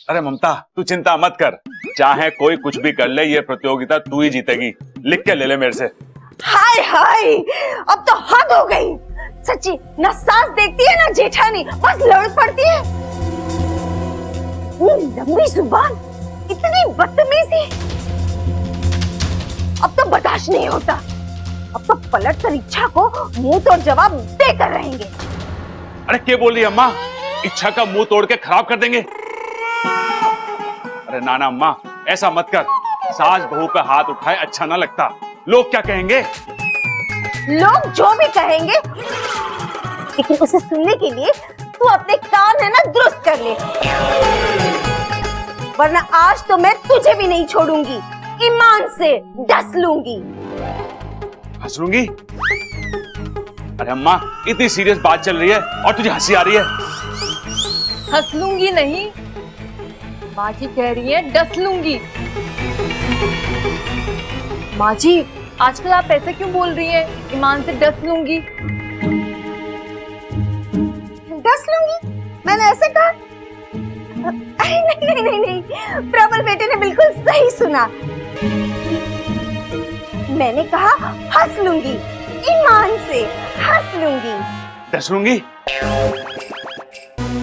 अरे ममता तू चिंता मत कर, चाहे कोई कुछ भी कर ले ये प्रतियोगिता तू ही जीतेगी। लिख के ले ले मेरे से। हाय हाय, अब तो हद हो गई। सच्ची ना सास देखती है ना जेठानी, बस लड़ पड़ती है। लंबी जुबान, इतनी बदतमीजी, अब तो बर्दाश्त नहीं होता। अब तो पलट कर इच्छा को मुंह तोड़ जवाब देकर रहेंगे। अरे क्या बोल रही है अम्मा, इच्छा का मुंह तोड़ के खराब कर देंगे? अरे नाना अम्मा ऐसा मत कर, सास बहू पे हाथ उठाए अच्छा ना लगता। लोग क्या कहेंगे? लोग जो भी कहेंगे, लेकिन उसे सुनने के लिए तू अपने कान है ना दुरुस्त कर ले, वरना आज तो मैं तुझे भी नहीं छोड़ूंगी। ईमान से डस लूंगी। हंस लूंगी? अरे अम्मा इतनी सीरियस बात चल रही है और तुझे हंसी आ रही है। हंस लूंगी नहीं, माँ जी कह रही है डस लूंगी। माँ जी आजकल आप ऐसे क्यों बोल रही हैं? ईमान से डस लूंगी। डस लूंगी? मैंने ऐसे कहा? नहीं नहीं नहीं नहीं, प्रबल बेटे ने बिल्कुल सही सुना। मैंने कहा हंस लूंगी, ईमान से हंस लूंगी। डस लूंगी?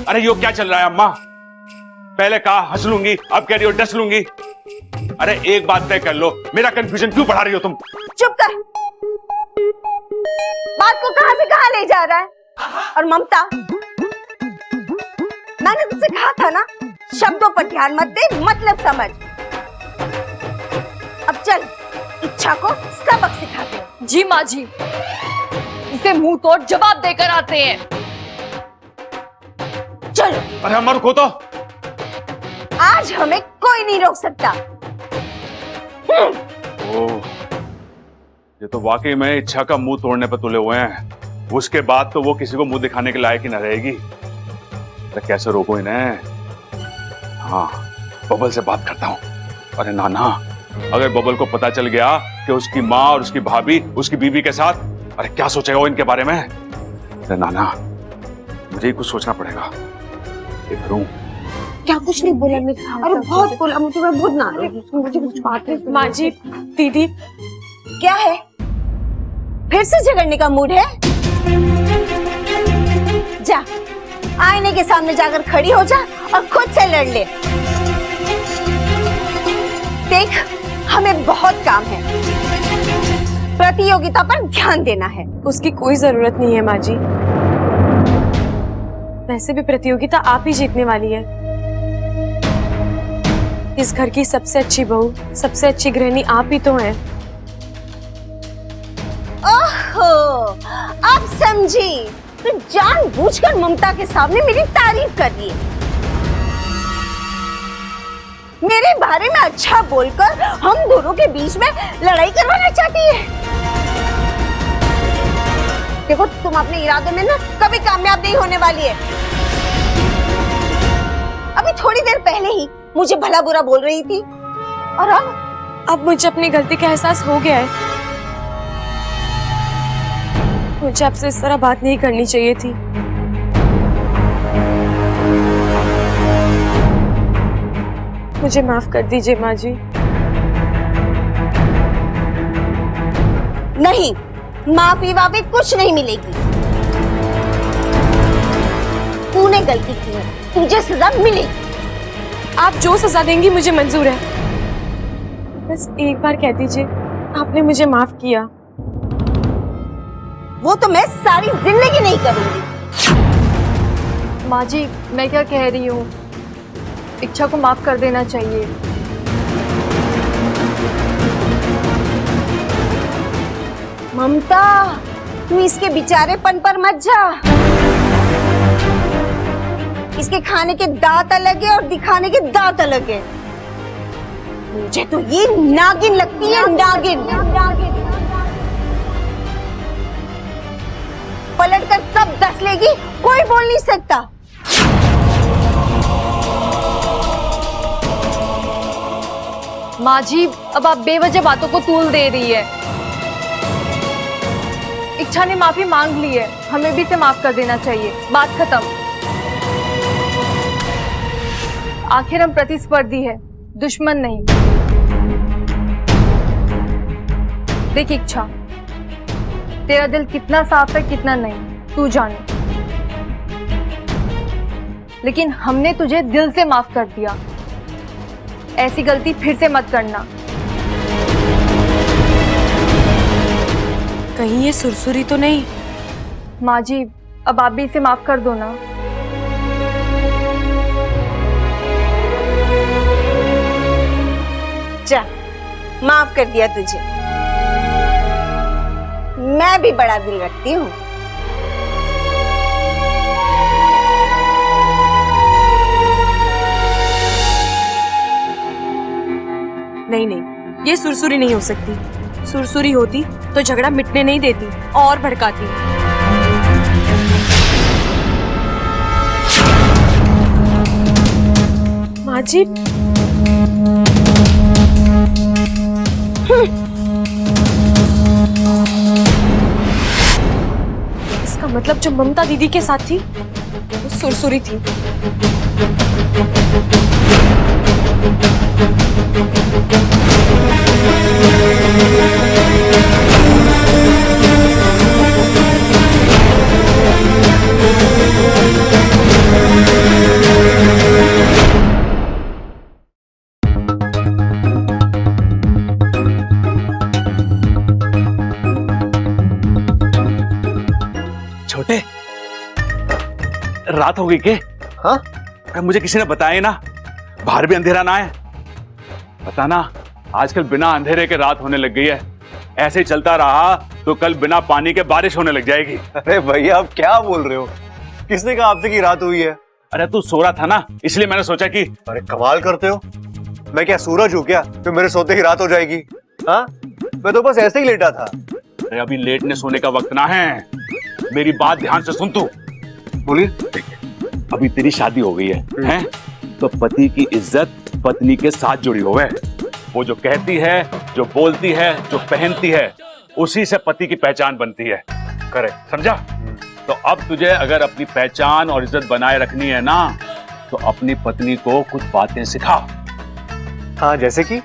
अरे यो क्या चल रहा है अम्मा? पहले कहा हंस लूंगी, अब कह रही हो डस लूंगी। अरे एक बात तय कर लो, मेरा कंफ्यूजन क्यों बढ़ा रही हो तुम? चुप कर, बात को कहां से कहां ले जा रहा है? और ममता, मैंने तुझसे कहा था ना, शब्दों पर ध्यान मत दे, मतलब समझ। अब चल इच्छा को सबक सिखाते हैं। जी माँ जी, इसे मुंह तोड़ जवाब देकर आते हैं। चलो। अरे अम्मा रुको तो। आज हमें कोई नहीं रोक सकता। ओह, ये तो वाकई में इच्छा का मुंह तोड़ने पर तुले हुए हैं। उसके बाद तो वो किसी को मुंह दिखाने के लायक ही न रहेगी। तो कैसे रोको इन्हें? हाँ, बबल से बात करता हूँ। अरे नाना, अगर बबल को पता चल गया कि उसकी माँ और उसकी भाभी उसकी बीवी के साथ, अरे क्या सोचेगा वो इनके बारे में? अरे नाना, मुझे ही कुछ सोचना पड़ेगा। एक करूं? क्या कुछ नहीं बोला मैं? अरे बहुत बोला मुझे, मैं बहुत नाराज हूँ। मुझे कुछ बात नहीं। माँ जी, दीदी क्या है? फिर से झगड़ने का मूड है? जा, आईने के सामने जाकर खड़ी हो जा और खुद से लड़ ले। देख, हमें बहुत काम है, प्रतियोगिता पर ध्यान देना है। उसकी कोई जरूरत नहीं है माँ जी, वैसे भी प्रतियोगिता आप ही जीतने वाली है। इस घर की सबसे अच्छी बहू, सबसे अच्छी गृहिणी आप ही तो हैं। ओहो, अब समझी। तू जानबूझकर ममता के सामने मेरी तारीफ कर रही है। मेरे बारे में अच्छा बोलकर हम दोनों के बीच में लड़ाई करवाना चाहती है। देखो, तुम अपने इरादे में ना कभी कामयाब नहीं होने वाली है। अभी थोड़ी देर पहले ही मुझे भला बुरा बोल रही थी, और अब मुझे अपनी गलती का एहसास हो गया है। मुझे आपसे इस तरह बात नहीं करनी चाहिए थी। मुझे माफ कर दीजिए माँ जी। नहीं, माफी वाफी कुछ नहीं मिलेगी। तूने गलती की है, तुझे सजा मिलेगी। आप जो सजा देंगी मुझे मंजूर है। बस एक बार कह दीजिए आपने मुझे माफ किया। वो तो मैं सारी जिंदगी नहीं करूंगी। माँ जी, मैं क्या कह रही हूँ, इच्छा को माफ कर देना चाहिए। ममता, तू इसके बेचारेपन पर मत जा। इसके खाने के दांत अलग है और दिखाने के दांत अलग है। मुझे तो ये नागिन लगती है, नागिन। पलट कर कब दस लेगी कोई बोल नहीं सकता। माँ जी, अब आप बेवजह बातों को तूल दे रही है। इच्छा ने माफी मांग ली है, हमें भी इसे माफ कर देना चाहिए। बात खत्म। आखिर हम प्रतिस्पर्धी है, दुश्मन नहीं। देख इच्छा, तेरा दिल कितना साफ है कितना नहीं तू जाने, लेकिन हमने तुझे दिल से माफ कर दिया। ऐसी गलती फिर से मत करना। कहीं ये सुरसुरी तो नहीं? माँ जी, अब आप भी इसे माफ कर दो ना। जा, माफ कर दिया तुझे। मैं भी बड़ा दिल रखती हूँ। नहीं नहीं, ये सुरसुरी नहीं हो सकती। सुरसुरी होती तो झगड़ा मिटने नहीं देती और भड़काती। माँ जी, इसका मतलब जो ममता दीदी के साथ थी वो सुरसुरी थी। छोटे, रात हो गई के? हाँ? अरे मुझे किसी ने बताया ही ना, बाहर भी अंधेरा ना है। पता ना, आजकल बिना अंधेरे के रात होने लग गई है। ऐसे ही चलता रहा तो कल बिना पानी के बारिश होने लग जाएगी। अरे भैया आप क्या बोल रहे हो? किसने कहा आपसे कि रात हुई है? अरे तू सो रहा था ना, इसलिए मैंने सोचा कि अरे कमाल करते हो। मैं क्या सूरज हूँ क्या तो मेरे सोते ही रात हो जाएगी? हाँ, मैं तो बस ऐसे ही लेटा था। अरे अभी लेटने सोने का वक्त ना है, मेरी बात ध्यान से सुन तू। बोलिए। अभी तेरी शादी हो गई है? तो पति की इज्जत पत्नी के साथ जुड़ी हुई है। वो जो कहती है, जो बोलती है, जो पहनती है, उसी से पति की पहचान बनती है। करेक्ट, समझा? तो अब तुझे अगर अपनी पहचान और इज्जत बनाए रखनी है ना, तो अपनी पत्नी को कुछ बातें सिखा। हाँ, जैसे कि?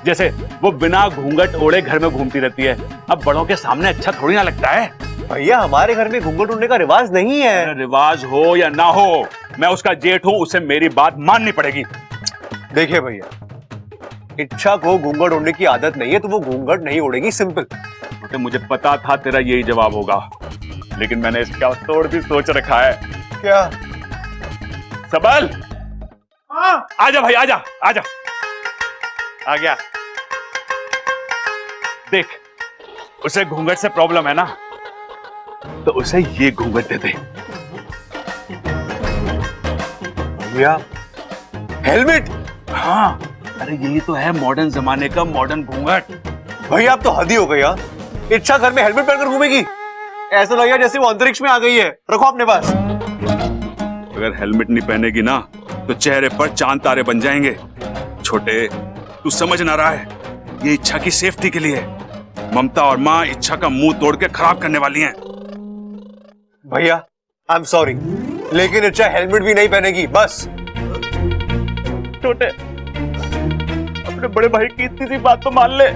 जैसे वो बिना घूंघट ओढ़े घर में घूमती रहती है। अब बड़ों के सामने अच्छा थोड़ी ना लगता है। भैया हमारे घर में घूंघट उड़ने का रिवाज नहीं है। रिवाज हो या ना हो, मैं उसका जेठ हूं, उसे मेरी बात माननी पड़ेगी। देखिए भैया, इच्छा को घूंघट उड़ने की आदत नहीं है तो वो घूंघट नहीं उड़ेगी, सिंपल। तो मुझे पता था तेरा यही जवाब होगा, लेकिन मैंने इसका तोड़ भी सोच रखा है। क्या? सबल, आजा भाई, आजा आजा। आ गया। देख, उसे घूंघट से प्रॉब्लम है ना, तो उसे ये घूंघट दे दे। भैया, हेलमेट? हाँ, अरे यही तो है मॉडर्न जमाने का मॉडर्न घूंघट। भैया आप तो हद ही हो गई यार। इच्छा घर में हेलमेट पहनकर घूमेगी? ऐसा लगेगा जैसे वो अंतरिक्ष में आ गई है। रखो अपने पास। अगर हेलमेट नहीं पहनेगी ना, तो चेहरे पर चांद तारे बन जाएंगे। छोटे, तू समझ ना रहा है, ये इच्छा की सेफ्टी के लिए। ममता और माँ इच्छा का मुंह तोड़ के खराब करने वाली हैं। भैया आई एम सॉरी, लेकिन इच्छा हेलमेट भी नहीं पहनेगी, बस। छोटे, अपने बड़े भाई की इतनी सी बात तो मान ले।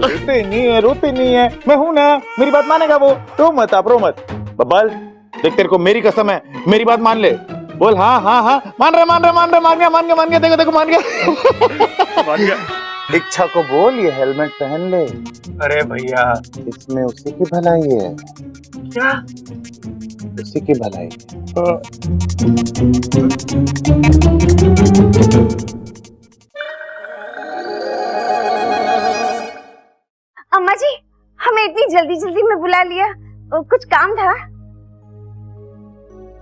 रोते नहीं है, मैं हूं ना, मेरी बात मानेगा वो। रो मत, आप रो मत। बब्बल देख, तेरे को मेरी कसम है, मेरी बात मान ले। बोल हाँ हाँ हाँ, मान गया, देखो मान गया। इच्छा को बोल ये हेलमेट पहन ले। अरे भैया, इसमें उसी की भलाई है। क्या? उसी की भलाई। अम्मा जी, हमें इतनी जल्दी में बुला लिया, कुछ काम था?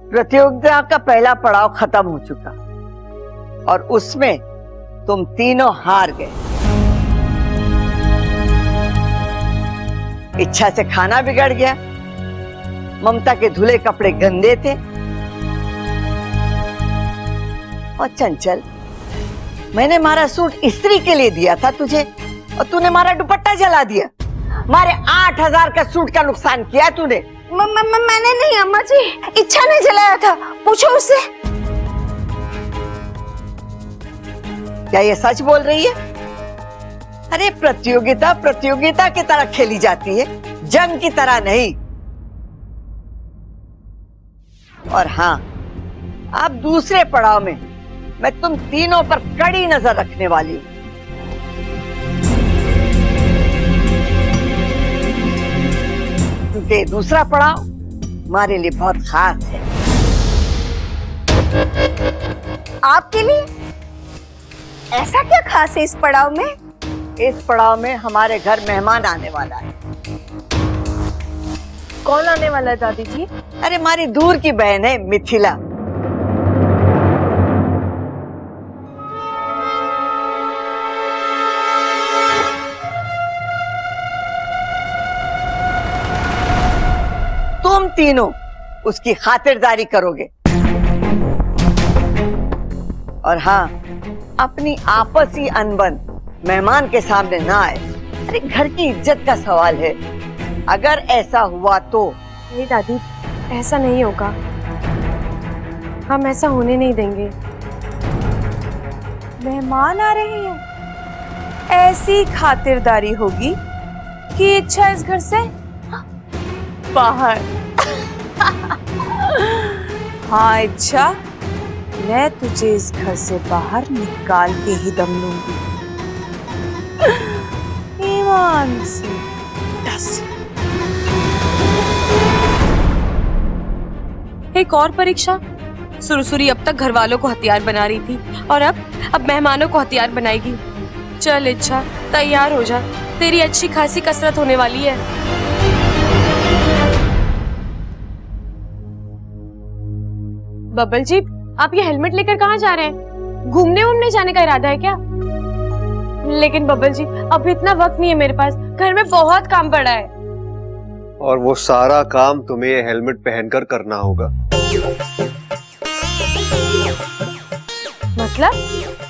प्रतियोगिता का पहला पड़ाव खत्म हो चुका और उसमें तुम तीनों हार गए। इच्छा से खाना बिगड़ गया, ममता के धुले कपड़े गंदे थे, और चंचल, मैंने मारा सूट इस्त्री के लिए दिया था तुझे और तूने मारा दुपट्टा जला दिया। मारे 8,000 का सूट का नुकसान किया तूने। मैंने नहीं अम्मा जी, इच्छा ने जलाया था, पूछो उससे। क्या ये सच बोल रही है? अरे प्रतियोगिता प्रतियोगिता की तरह खेली जाती है, जंग की तरह नहीं। और हाँ, अब दूसरे पड़ाव में मैं तुम तीनों पर कड़ी नजर रखने वाली हूं। क्योंकि दूसरा पड़ाव हमारे लिए बहुत खास है। आपके लिए ऐसा क्या खास है इस पड़ाव में? इस पड़ाव में हमारे घर मेहमान आने वाला है। कौन आने वाला है दादी जी? अरे हमारी दूर की बहन है मिथिला। तुम तीनों उसकी खातिरदारी करोगे। और हाँ, अपनी आपसी अनबन मेहमान के सामने ना आए। अरे घर की इज्जत का सवाल है, अगर ऐसा हुआ तो। नहीं दादी, ऐसा नहीं होगा, हम ऐसा होने नहीं देंगे। मेहमान आ रहे हैं, ऐसी खातिरदारी होगी कि इच्छा इस घर से बाहर। हाँ इच्छा, मैं तुझे इस घर से बाहर निकाल के ही दम लूंगी। ईमान से डस। एक और परीक्षा। सुरसुरी अब तक घर वालों को हथियार बना रही थी और अब मेहमानों को हथियार बनाएगी। चल इच्छा, तैयार हो जा, तेरी अच्छी खासी कसरत होने वाली है। बबल जी, आप ये हेलमेट लेकर कहाँ जा रहे हैं? घूमने जाने का इरादा है क्या? लेकिन बबल जी, अभी इतना वक्त नहीं है मेरे पास, घर में बहुत काम पड़ा है। और वो सारा काम तुम्हें ये हेलमेट पहनकर करना होगा।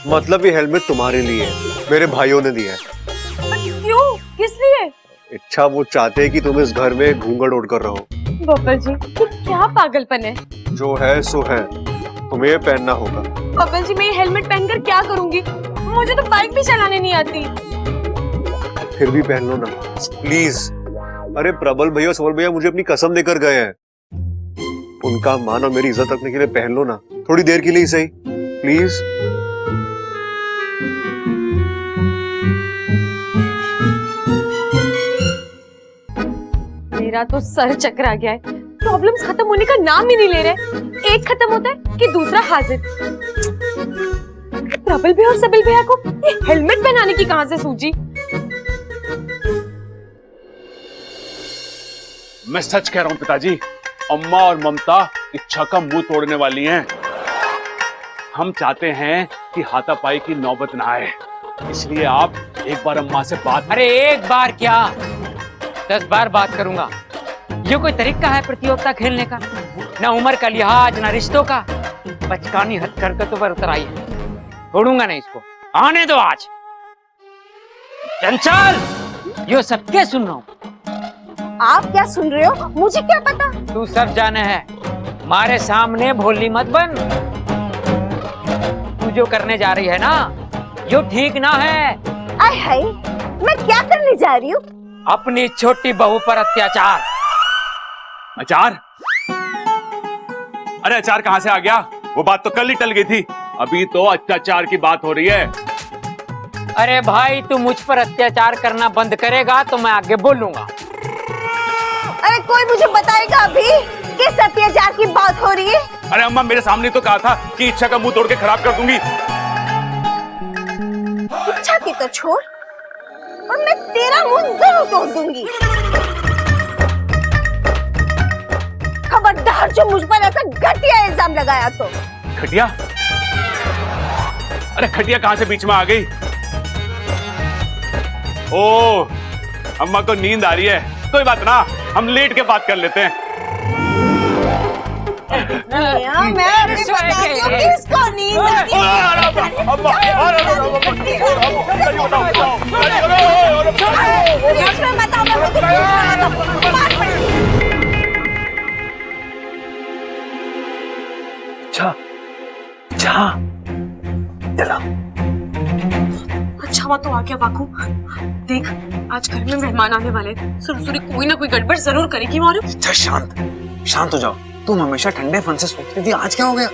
मतलब ये हेलमेट तुम्हारे लिए है, मेरे भाइयों ने दिया है। क्यों? किस लिए? इच्छा वो चाहते हैं कि तुम इस घर में घूंघट ओढ़कर रहो। बबल जी, ये क्या पागलपन है? जो है सो है, तुम्हें ये पहनना होगा। बबल जी, मैं ये हेलमेट पहनकर क्या करूंगी? मुझे तो बाइक भी चलाने नहीं आती। फिर भी पहन लो ना प्लीज। अरे प्रबल भैया सोल भैया मुझे अपनी कसम देकर गए हैं, उनका मान और मेरी इज्जत रखने के लिए पहन लो ना, थोड़ी देर के लिए ही सही, प्लीज। मेरा तो सर चकरा गया है, प्रॉब्लम्स खत्म होने का नाम ही नहीं ले रहे। एक खत्म होता है कि दूसरा हाजिर। प्रबल भैया और सबल भैया को ये हेलमेट पहनाने की कहां से सूझी? मैं सच कह रहा हूं पिताजी, अम्मा और ममता इच्छा का मुंह तोड़ने वाली हैं। हम चाहते हैं कि हाथापाई की नौबत ना आए, इसलिए आप एक बार अम्मा से बात। अरे एक बार क्या, 10 बार बात करूंगा। ये कोई तरीका है प्रतियोगिता खेलने का? ना उम्र का लिहाज, ना रिश्तों का, बचकानी हरकतों पर उतर आई है। छोड़ूंगा नहीं इसको, आने दो आज। चंचल, यो सब क्या सुन रहा हूँ? आप क्या सुन रहे हो? मुझे क्या पता? तू सब जाने है, हमारे सामने भोली मत बन। तू जो करने जा रही है ना, यो ठीक ना है। आय हाय, मैं क्या करने जा रही हूँ? अपनी छोटी बहू पर अत्याचार। अचार? अरे अचार कहां से आ गया? वो बात तो कल ही टल गई थी, अभी तो अत्याचार की बात हो रही है। अरे भाई, तू मुझ पर अत्याचार करना बंद करेगा तो मैं आगे बोलूंगा। अरे कोई मुझे बताएगा अभी किस अत्याचार की बात हो रही है? अरे अम्मा, मेरे सामने तो कहा था कि इच्छा का मुंह तोड़ के खराब कर दूंगी। इच्छा की तो छोड़, और मैं तेरा मुंह जरूर तोड़ दूंगी। खबरदार जो मुझ पर ऐसा घटिया इल्जाम लगाया तो। खटिया? अरे खटिया कहां से बीच में आ गई? ओ, अम्मा को नींद आ रही है, कोई बात ना, हम लेट के बात कर लेते हैं। मैं अभी बताती हूँ किसको नींद आ रही है। अच्छा, चलो। अच्छा हुआ तो आ गया वाकू। देख आज घर में मेहमान आने वाले हैं, सुरसुरी कोई ना कोई गड़बड़ जरूर करेगी। और अच्छा शांत हो जाओ। तुम हमेशा ठंडे फन से सोचती थी, आज क्या हो गया?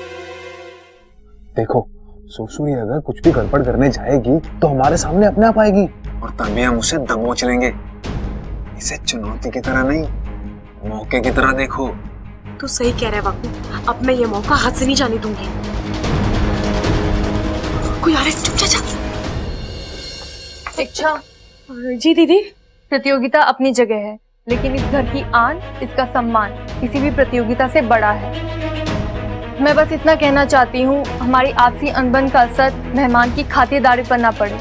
देखो सुरसुरी अगर कुछ भी गड़बड़ करने जाएगी तो हमारे सामने अपने आप आएगी और तभी हम उसे दबोच लेंगे। इसे चुनौती की तरह नहीं, मौके की तरह देखो। तू सही कह रहा है वाकू, अब मैं ये मौका हाथ से नहीं जाने दूंगी। कोई आ रहा है, चुप जा। इच्छा, जी दीदी। प्रतियोगिता अपनी जगह है, लेकिन इस घर की आन, इसका सम्मान किसी भी प्रतियोगिता से बड़ा है। मैं बस इतना कहना चाहती हूँ, हमारी आपसी अनबन का असर मेहमान की खातिरदारी पर ना पड़े।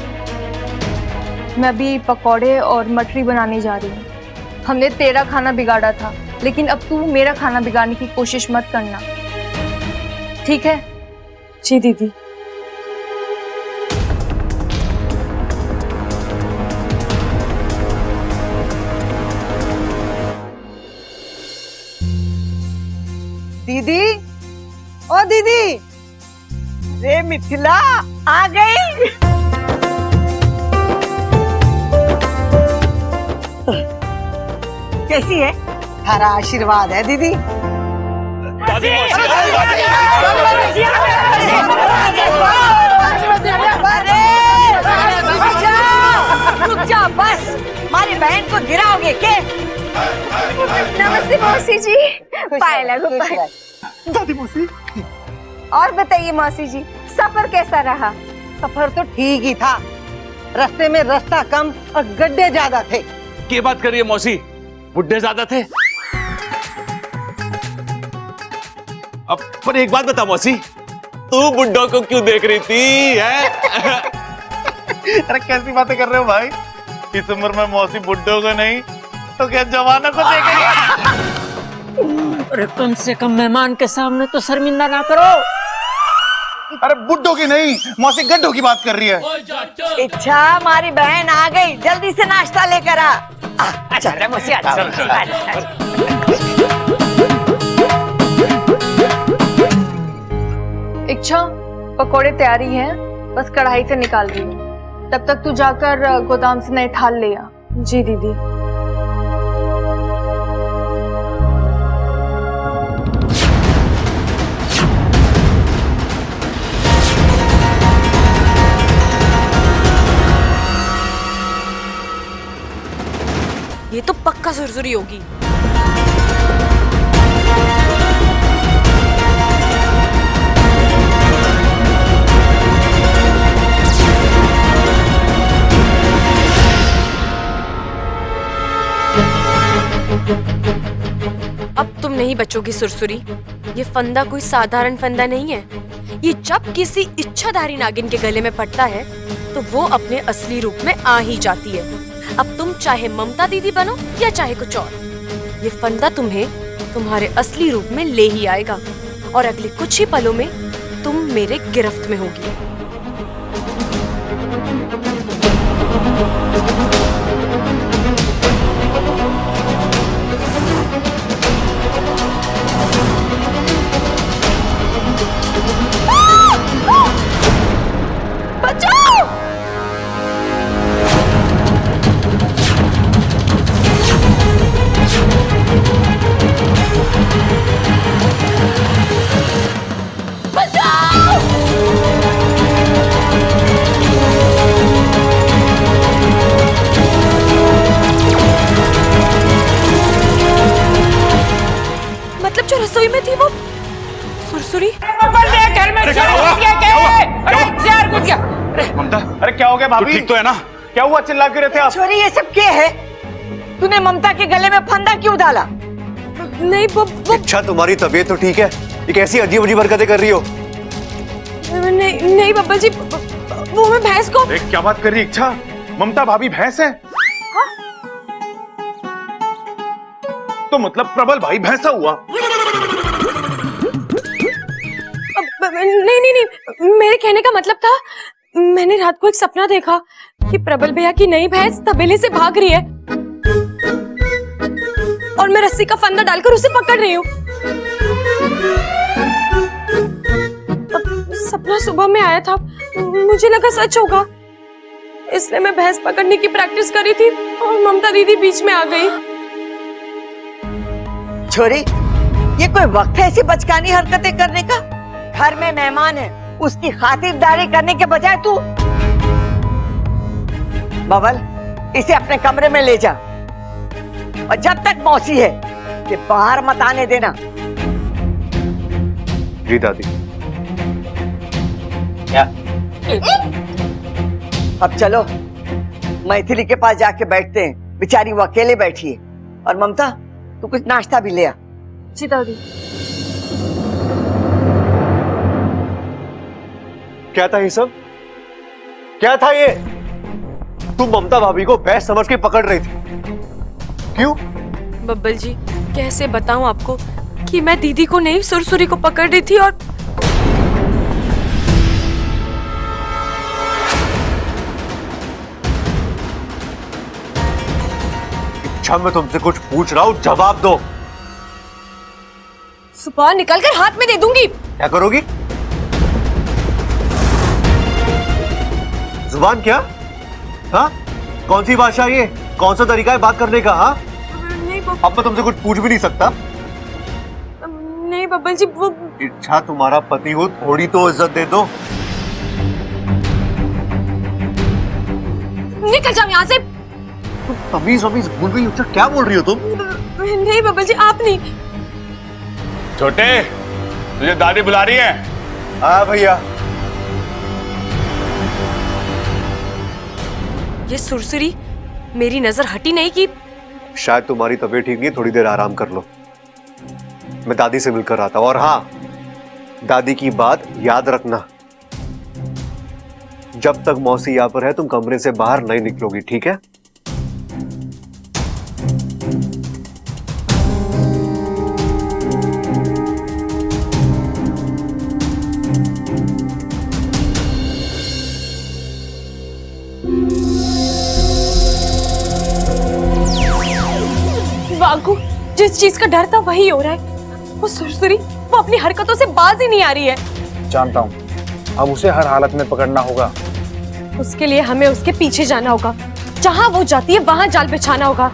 मैं अभी पकौड़े और मठरी बनाने जा रही हूँ। हमने तेरा खाना बिगाड़ा था, लेकिन अब तू मेरा खाना बिगाड़ने की कोशिश मत करना, ठीक है? जी दीदी। दीदी, ओ दीदी, रे मिथिला आ गई। कैसी है? हरा आशीर्वाद है दीदी। रुक जाओ बस, हमारी बहन को गिराओगे के? नमस्ते मौसी जी। पाए लगो पाए। दादी मौसी। और बताइए मौसी जी, सफर कैसा रहा? सफर तो ठीक ही था, रास्ते में रास्ता कम और गड्ढे ज्यादा थे। क्या बात कर रही है मौसी, बुड्ढे ज्यादा थे? अब पर एक बात बता मौसी, तू बुड्ढों को क्यों देख रही थी है? अरे कैसी बातें कर रहे हो भाई, इस उम्र में मौसी बुड्ढों को नहीं तो क्या जवानों को देख रही है? अरे कम से कम मेहमान के सामने तो शर्मिंदा ना करो। अरे बुड्ढों की नहीं, मौसी गड्ढों की बात कर रही है। इच्छा, हमारी बहन आ गई, जल्दी से नाश्ता लेकर आ। चल मौसी, इच्छा, पकौड़े तैयारी हैं, बस कढ़ाई से निकाल रही हूँ। तब तक तू जाकर गोदाम से नए थाल ले आ। जी दीदी। ये तो पक्का सुरसुरी होगी। अब तुम नहीं बचोगी सुरसुरी। ये फंदा कोई साधारण फंदा नहीं है। ये जब किसी इच्छाधारी नागिन के गले में पड़ता है तो वो अपने असली रूप में आ ही जाती है। अब तुम चाहे ममता दीदी बनो या चाहे कुछ और, ये फंदा तुम्हें तुम्हारे असली रूप में ले ही आएगा और अगले कुछ ही पलों में तुम मेरे गिरफ्त में होगी। मतलब जो रसोई में थी वो सुरसुरी? ममता, अरे क्या हो गया भाभी? ठीक तो है ना? क्या हुआ, चिल्ला क्यों रहे थे आप? छोरी, ये सब क्या है? तूने ममता के गले में फंदा क्यों डाला? नहीं वो इच्छा, तुम्हारी तबीयत तो ठीक है? ये कैसी अजीब अजीब हरकतें कर रही हो? नहीं बब्बल जी, वो मैं भैंस को। क्या बात कर रही इच्छा? ममता भाभी भैंस है? तो मतलब प्रबल भाई भैंसा हुआ? नहीं, मेरे कहने का मतलब था, मैंने रात को एक सपना देखा कि प्रबल भैया की नई भैंस तबेले से भाग रही है और मैं रस्सी का फंदा डालकर उसे पकड़ रही हूँ। सपना सुबह में आया था, मुझे लगा सच होगा, इसलिए मैं भैंस पकड़ने की प्रैक्टिस करी थी और ममता दीदी बीच में आ गई। छोरी, ये कोई वक्त है ऐसी बचकानी हरकतें करने का? घर में मेहमान है, उसकी खातिरदारी करने के बजाय तू। बबल, इसे अपने कमरे में ले जा और जब तक मौसी है कि बाहर मत आने देना। जी दादी। क्या? अब चलो मैथिली के पास जाके बैठते हैं, बेचारी वो अकेले बैठी है। और ममता, तू कुछ नाश्ता भी ले आ। जी दादी। क्या था ये सब? क्या था ये? तुम ममता भाभी को भैंस समझ के पकड़ रही थी, क्यों? बब्बल जी, कैसे बताऊं आपको कि मैं दीदी को नहीं सुरसुरी को पकड़ रही थी। और अच्छा, मैं तुमसे कुछ पूछ रहा हूँ, जवाब दो। सुपार निकाल कर हाथ में दे दूंगी। क्या करोगी? जुबान क्या? हाँ, कौन सी भाषा ये? कौन सा तरीका है बात करने का? हाँ, नहीं अब मैं तुमसे कुछ पूछ भी नहीं सकता। नहीं बब्बल जी, वो इच्छा तुम्हारा पति हो, थोड़ी तो इज्जत दे दो। निकल जाओ यहाँ से। तुम तमीज वमीज भूल गई हो, क्या बोल रही हो तुम? नहीं बब्बल जी, आप नहीं। छोटे, तुझे दादी बुला रही है। हाँ भैया। ये सुरसुरी मेरी नजर हटी नहीं कि शायद तुम्हारी तबीयत ठीक नहीं है, थोड़ी देर आराम कर लो। मैं दादी से मिलकर आता हूँ। और हाँ, दादी की बात याद रखना, जब तक मौसी यहाँ पर है तुम कमरे से बाहर नहीं निकलोगी, ठीक है? वागू, जिस चीज का डर था वही हो रहा है। वो सुरसुरी, वो अपनी हरकतों से बाज ही नहीं आ रही है। जानता हूँ, अब उसे हर हालत में पकड़ना होगा। उसके लिए हमें उसके पीछे जाना होगा, जहाँ वो जाती है वहाँ जाल बिछाना होगा।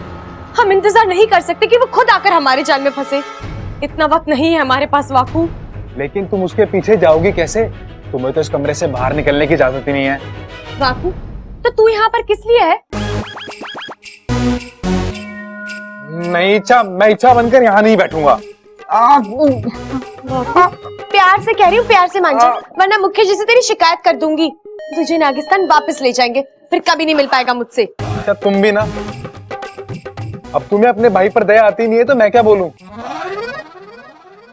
हम इंतजार नहीं कर सकते कि वो खुद आकर हमारे जाल में फंसे। इतना वक्त नहीं है हमारे पास वाकू। लेकिन तुम उसके पीछे जाओगी कैसे? तुम्हें तो इस कमरे से बाहर निकलने की इजाजत ही नहीं है। वाकू, तो तू यहाँ पर किस लिए है? नहीं इच्छा, मैं इच्छा बनकर यहाँ नहीं बैठूंगा। प्यार से कह रही हूँ, प्यार से मान जा, वरना मुख्य जी से तेरी शिकायत कर दूंगी। तुझे नागिस्तान वापस ले जाएंगे, फिर कभी नहीं मिल पाएगा मुझसे। क्या तुम भी ना? अब तुम्हें अपने भाई पर दया आती नहीं है तो मैं क्या बोलूं?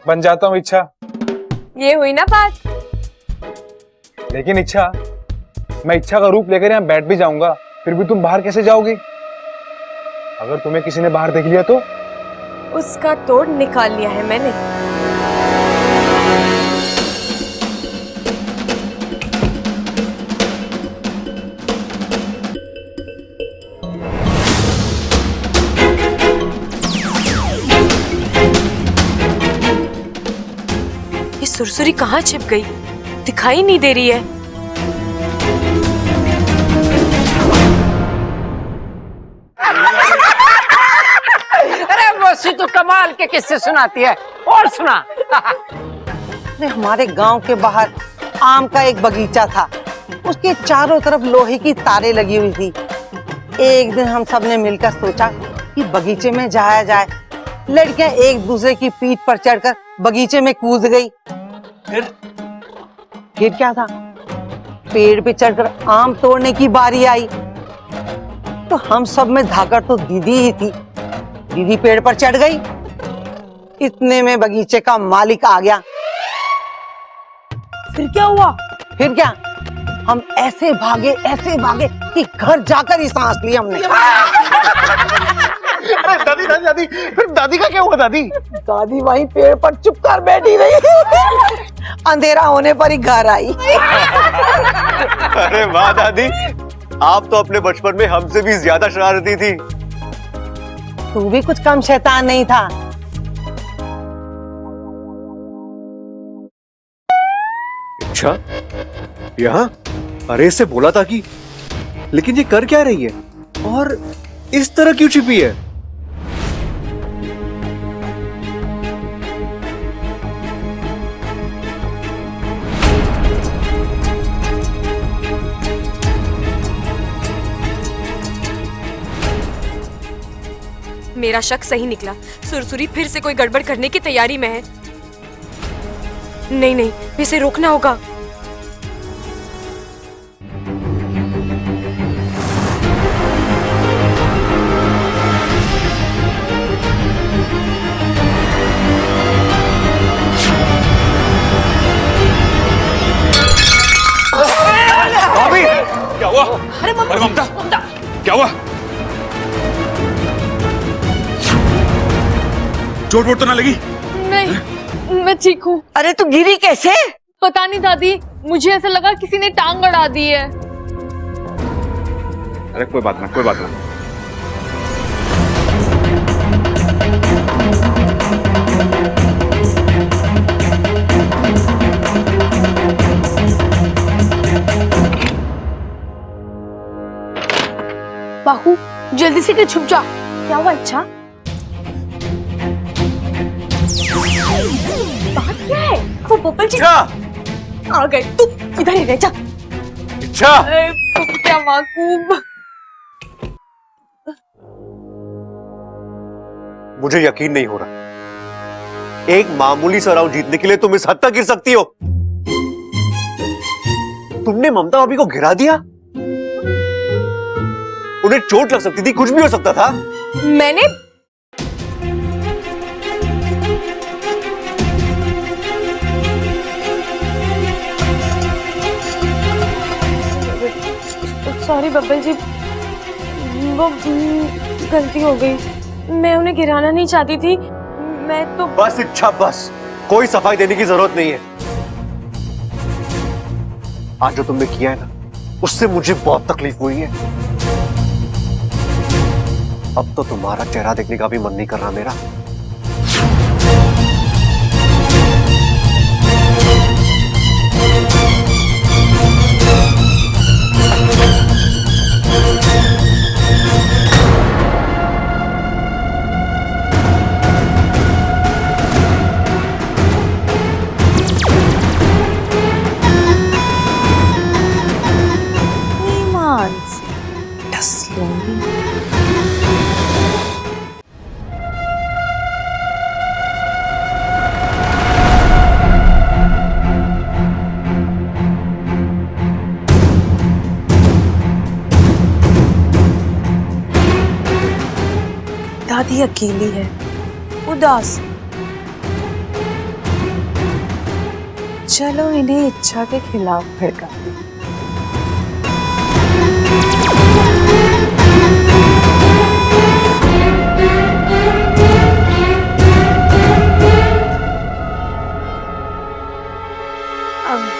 बन जाता हूँ इच्छा। ये हुई ना बात। लेकिन इच्छा, मैं इच्छा का रूप लेकर यहाँ बैठ भी जाऊंगा, फिर भी तुम बाहर कैसे जाओगी? अगर तुम्हें किसी ने बाहर देख लिया तो? उसका तोड़ निकाल लिया है मैंने। ये सुरसुरी कहाँ छिप गई? दिखाई नहीं दे रही है। मौसी तो कमाल के किस्से सुनाती है, और सुना। अरे हमारे गांव के बाहर आम का एक बगीचा था, उसके चारों तरफ लोहे की तारें लगी हुई थी। एक दिन हम सब ने मिलकर सोचा कि बगीचे में जाया जाए। लड़कियां एक दूसरे की पीठ पर चढ़कर बगीचे में कूद गई। फिर क्या था, पेड़ पे चढ़कर आम तोड़ने की बारी आई तो हम सब में धाकड़ तो दीदी ही थी। दीदी पेड़ पर चढ़ गई, इतने में बगीचे का मालिक आ गया। फिर क्या हुआ? फिर क्या, हम ऐसे भागे कि घर जाकर ही सांस ली हमने। अरे दादी दादी दादी, फिर दादी का क्या हुआ? दादी दादी वहीं पेड़ पर चुप कर बैठी रही। अंधेरा होने पर ही घर आई। अरे वाह दादी, आप तो अपने बचपन में हमसे भी ज्यादा शरारती थी। तू भी कुछ कम शैतान नहीं था। अच्छा, यहाँ? अरे इससे बोला था कि लेकिन ये कर क्या रही है और इस तरह क्यों छिपी है? मेरा शक सही निकला। सुरसुरी फिर से कोई गड़बड़ करने की तैयारी में है। नहीं नहीं, इसे रोकना होगा। भाभी, क्या हुआ? अरे ममता, क्या हुआ? चोट वोट तो ना लगी? नहीं, मैं ठीक हूँ। अरे तू गिरी कैसे? पता नहीं दादी, मुझे ऐसा लगा किसी ने टांग अड़ा दी है। अरे कोई बात ना, कोई बात ना। बाहू, जल्दी से छुप जा। क्या हुआ? अच्छा बात क्या है? वो बबल जी आ गए। तू इधर ही रह जा। इच्छा, क्या माकूब। मुझे यकीन नहीं हो रहा। एक मामूली सा राउंड जीतने के लिए तुम इस हद तक गिर सकती हो? तुमने ममता भाभी को गिरा दिया? उन्हें चोट लग सकती थी, कुछ भी हो सकता था। मैंने सॉरी बब्बल जी, वो गलती हो गई। मैं उन्हें गिराना नहीं चाहती थी। मैं तो बस इच्छा, बस कोई सफाई देने की जरूरत नहीं है। आज जो तुमने किया है ना, उससे मुझे बहुत तकलीफ हुई है। अब तो तुम्हारा चेहरा देखने का भी मन नहीं कर रहा मेरा। ईमान से डस लूंगी। दादी अकेली है, उदास। चलो इन्हें इच्छा के खिलाफ भड़काती हूँ।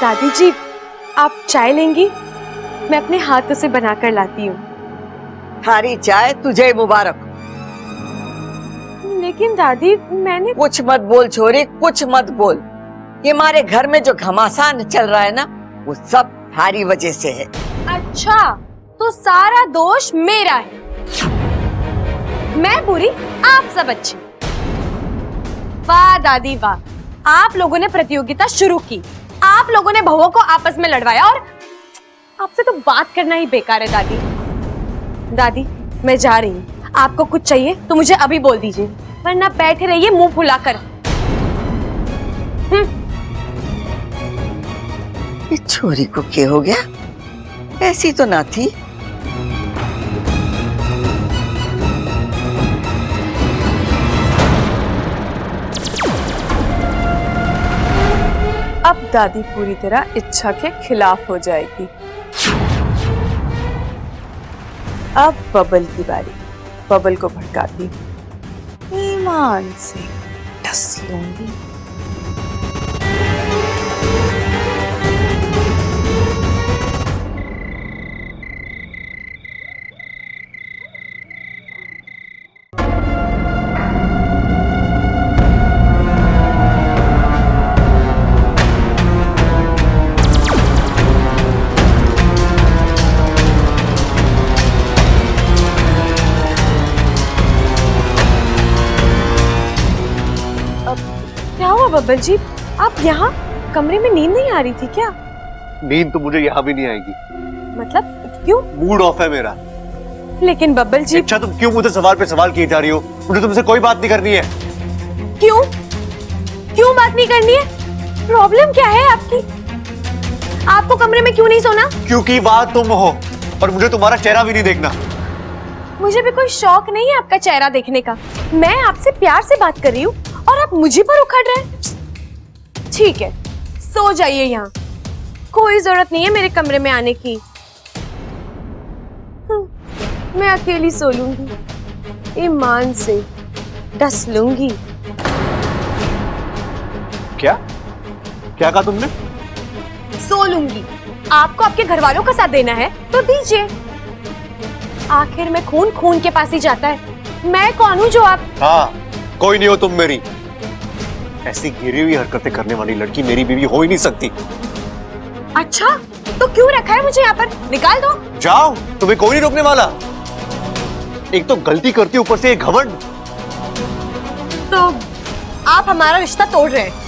दादी जी, आप चाय लेंगी? मैं अपने हाथों से बनाकर लाती हूँ। थारी चाय तुझे मुबारक। लेकिन दादी, मैंने कुछ मत बोल छोरी, कुछ मत बोल। ये हमारे घर में जो घमासान चल रहा है ना, वो सब थारी वजह से है। अच्छा, तो सारा दोष मेरा है। मैं बुरी, आप सब अच्छे। वाह दादी वाह, आप लोगों ने प्रतियोगिता शुरू की, आप लोगों ने बहुओं को आपस में लड़वाया, और आपसे तो बात करना ही बेकार है दादी। दादी, मैं जा रही हूँ। आपको कुछ चाहिए तो मुझे अभी बोल दीजिए, वरना बैठे रहिए मुंह फुलाकर। इस छोरी को क्या हो गया? ऐसी तो ना थी। अब दादी पूरी तरह इच्छा के खिलाफ हो जाएगी। अब बबल की बारी। बबल को भड़काती हूँ। ईमान से डस लूंगी। बबल जी, आप यहाँ कमरे में नींद नहीं आ रही थी क्या? नींद तो मुझे यहाँ भी नहीं आएगी। मतलब क्यों? मूड ऑफ है मेरा। लेकिन बबल जी। अच्छा, तुम क्यों मुझे सवाल पे सवाल किए जा रही हो? मुझे तुमसे कोई बात नहीं करनी है। क्यों? क्यों बात नहीं करनी है? प्रॉब्लम क्या है आपकी? आपको कमरे में क्यों नहीं सोना? क्योंकि वहां तुम हो और मुझे तुम्हारा चेहरा भी नहीं देखना। मुझे भी कोई शौक नहीं है आपका चेहरा देखने का। मैं आपसे प्यार से बात कर रही हूँ और आप मुझे पर उखड़ रहे हैं। ठीक है, सो जाइए यहाँ। कोई जरूरत नहीं है मेरे कमरे में आने की। मैं अकेली सो लूंगी, ईमान से डस लूंगी। क्या क्या कहा तुमने? सो लूंगी। आपको आपके घर वालों का साथ देना है तो दीजिए। आखिर में खून खून के पास ही जाता है। मैं कौन हूँ जो आप? हाँ, कोई नहीं हो तुम मेरी। ऐसी गिरी हुई हरकतें करने वाली लड़की मेरी बीवी हो ही नहीं सकती। अच्छा, तो क्यों रखा है मुझे यहाँ पर? निकाल दो। जाओ, तुम्हें कोई नहीं रोकने वाला। एक तो गलती करती, ऊपर से एक घमंड। तो आप हमारा रिश्ता तोड़ रहे हैं।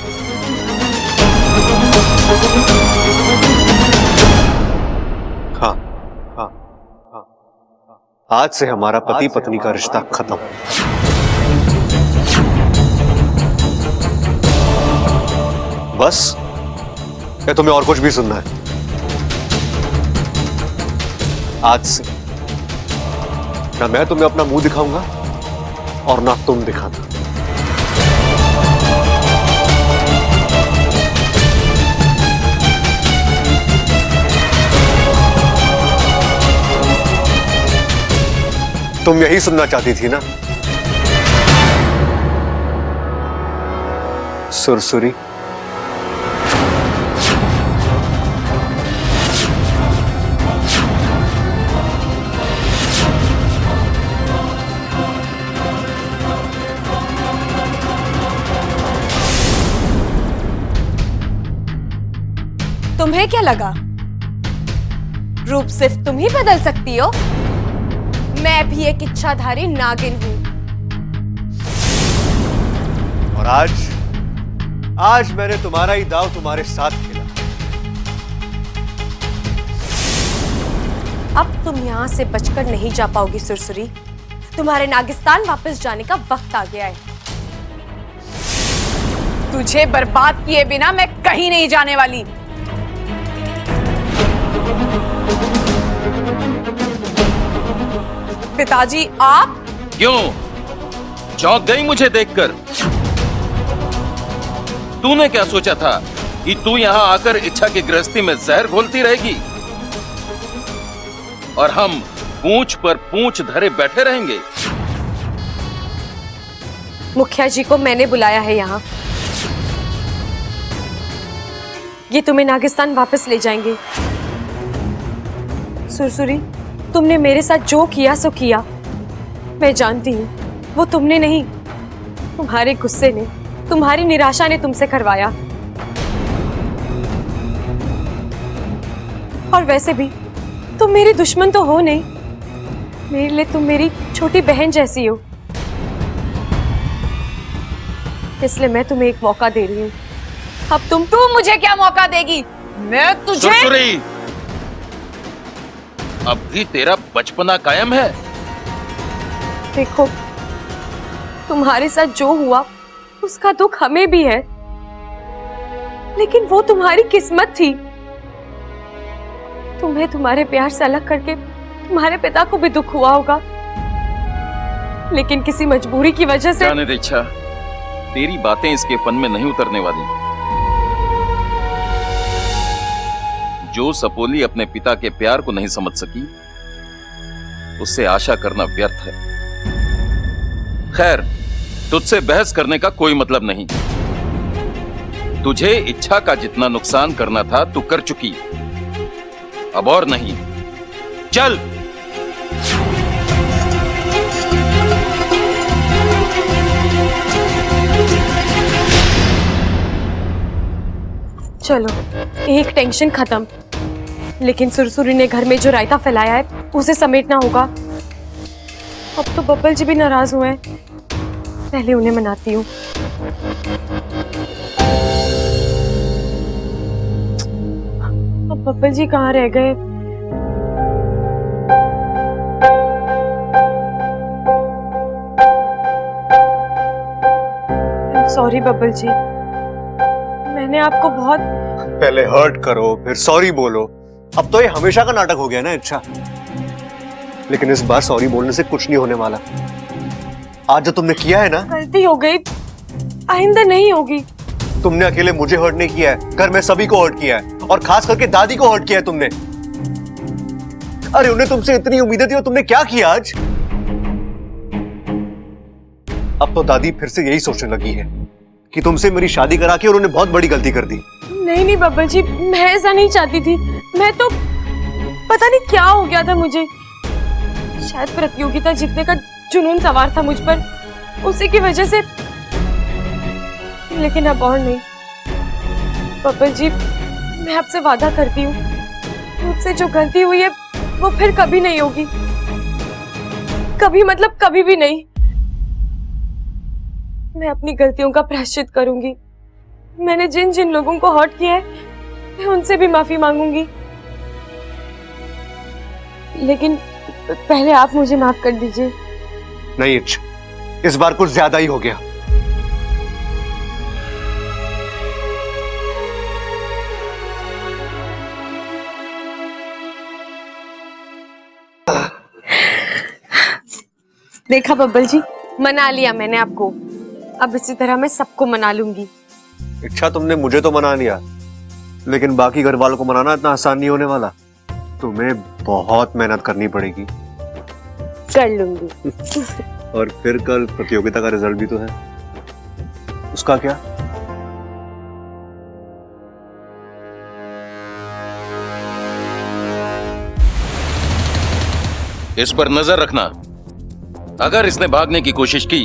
हाँ, हाँ, हाँ, हाँ। आज से हमारा पति पत्नी का रिश्ता खत्म। बस, या तुम्हें और कुछ भी सुनना है? आज से ना मैं तुम्हें अपना मुंह दिखाऊंगा और ना तुम दिखाना। तुम यही सुनना चाहती थी ना? सुरसुरी। तुम्हें क्या लगा रूप सिर्फ तुम ही बदल सकती हो? मैं भी एक इच्छाधारी नागिन हूं। और आज मैंने तुम्हारा ही दाव तुम्हारे साथ खेला। अब तुम यहाँ से बचकर नहीं जा पाओगी सुरसुरी। तुम्हारे नागिस्तान वापस जाने का वक्त आ गया है। तुझे बर्बाद किए बिना मैं कहीं नहीं जाने वाली। पिताजी, आप क्यों चौंक गई मुझे देखकर? तूने क्या सोचा था कि तू यहां आकर इच्छा की गृहस्थी में जहर घोलती रहेगी और हम पूंछ पर पूंछ धरे बैठे रहेंगे? मुखिया जी को मैंने बुलाया है यहाँ। ये तुम्हें नागिस्तान वापस ले जाएंगे। सुरसुरी, तुमने मेरे साथ जो किया सो किया। मैं जानती हूँ वो तुमने नहीं, तुम्हारे गुस्से ने, तुम्हारी निराशा ने तुमसे करवाया। और वैसे भी तुम मेरी दुश्मन तो हो नहीं। मेरे लिए तुम मेरी छोटी बहन जैसी हो। इसलिए मैं तुम्हें एक मौका दे रही हूँ। अब तुम मुझे क्या मौका देगी? मैं तुझे। सुरसुरी, अब भी तेरा बचपना कायम है? देखो, तुम्हारे साथ जो हुआ उसका दुख हमें भी है, लेकिन वो तुम्हारी किस्मत थी। तुम्हें तुम्हारे प्यार से अलग करके तुम्हारे पिता को भी दुख हुआ होगा, लेकिन किसी मजबूरी की वजह से। जाने दे इच्छा, तेरी बातें इसके फन में नहीं उतरने वाली। जो सपोली अपने पिता के प्यार को नहीं समझ सकी, उससे आशा करना व्यर्थ है। खैर, तुझसे बहस करने का कोई मतलब नहीं। तुझे इच्छा का जितना नुकसान करना था तू कर चुकी, अब और नहीं। चल। चलो, एक टेंशन खत्म। लेकिन सुरसुरी ने घर में जो रायता फैलाया है उसे समेटना होगा। अब तो बब्बल जी भी नाराज हुए हैं। पहले उन्हें मनाती हूँ। बब्बल जी कहाँ रह गए? सॉरी बब्बल जी, मैंने आपको बहुत पहले हर्ट करो फिर सॉरी बोलो। अब तो ये हमेशा का नाटक हो गया ना इच्छा। लेकिन इस बार सॉरी बोलने से कुछ नहीं होने वाला। आज जो तुमने किया है ना, गलती हो गई, आइंदा नहीं होगी। तुमने अकेले मुझे हर्ट नहीं किया है, घर में सभी को हर्ट किया है, और खास करके दादी को हर्ट किया है तुमने। अरे उन्हें तुमसे इतनी उम्मीदें थी और तुमने क्या किया आज? अब तो दादी फिर से यही सोचने लगी है कि तुमसे मेरी शादी करा के उन्होंने बहुत बड़ी गलती कर दी। नहीं नहीं बब्बल जी, मैं ऐसा नहीं चाहती थी। मैं तो पता नहीं क्या हो गया था मुझे, शायद प्रतियोगिता जीतने का जुनून सवार था मुझ पर, उसी की वजह से। लेकिन अब और नहीं बब्बल जी, मैं आपसे वादा करती हूँ, मुझसे जो गलती हुई है वो फिर कभी नहीं होगी। कभी मतलब कभी भी नहीं। मैं अपनी गलतियों का प्रायश्चित करूंगी। मैंने जिन जिन लोगों को हर्ट किया है, मैं उनसे भी माफी मांगूंगी। लेकिन पहले आप मुझे माफ कर दीजिए। नहीं इच्छ, इस बार कुछ ज्यादा ही हो गया। देखा बब्बल जी, मना लिया मैंने आपको। अब इसी तरह मैं सबको मना लूंगी। इच्छा तुमने मुझे तो मना लिया, लेकिन बाकी घर वालों को मनाना इतना आसान नहीं होने वाला। तुम्हें बहुत मेहनत करनी पड़ेगी। कर लूंगी। और फिर कल प्रतियोगिता का रिजल्ट भी तो है, उसका क्या? इस पर नजर रखना। अगर इसने भागने की कोशिश की,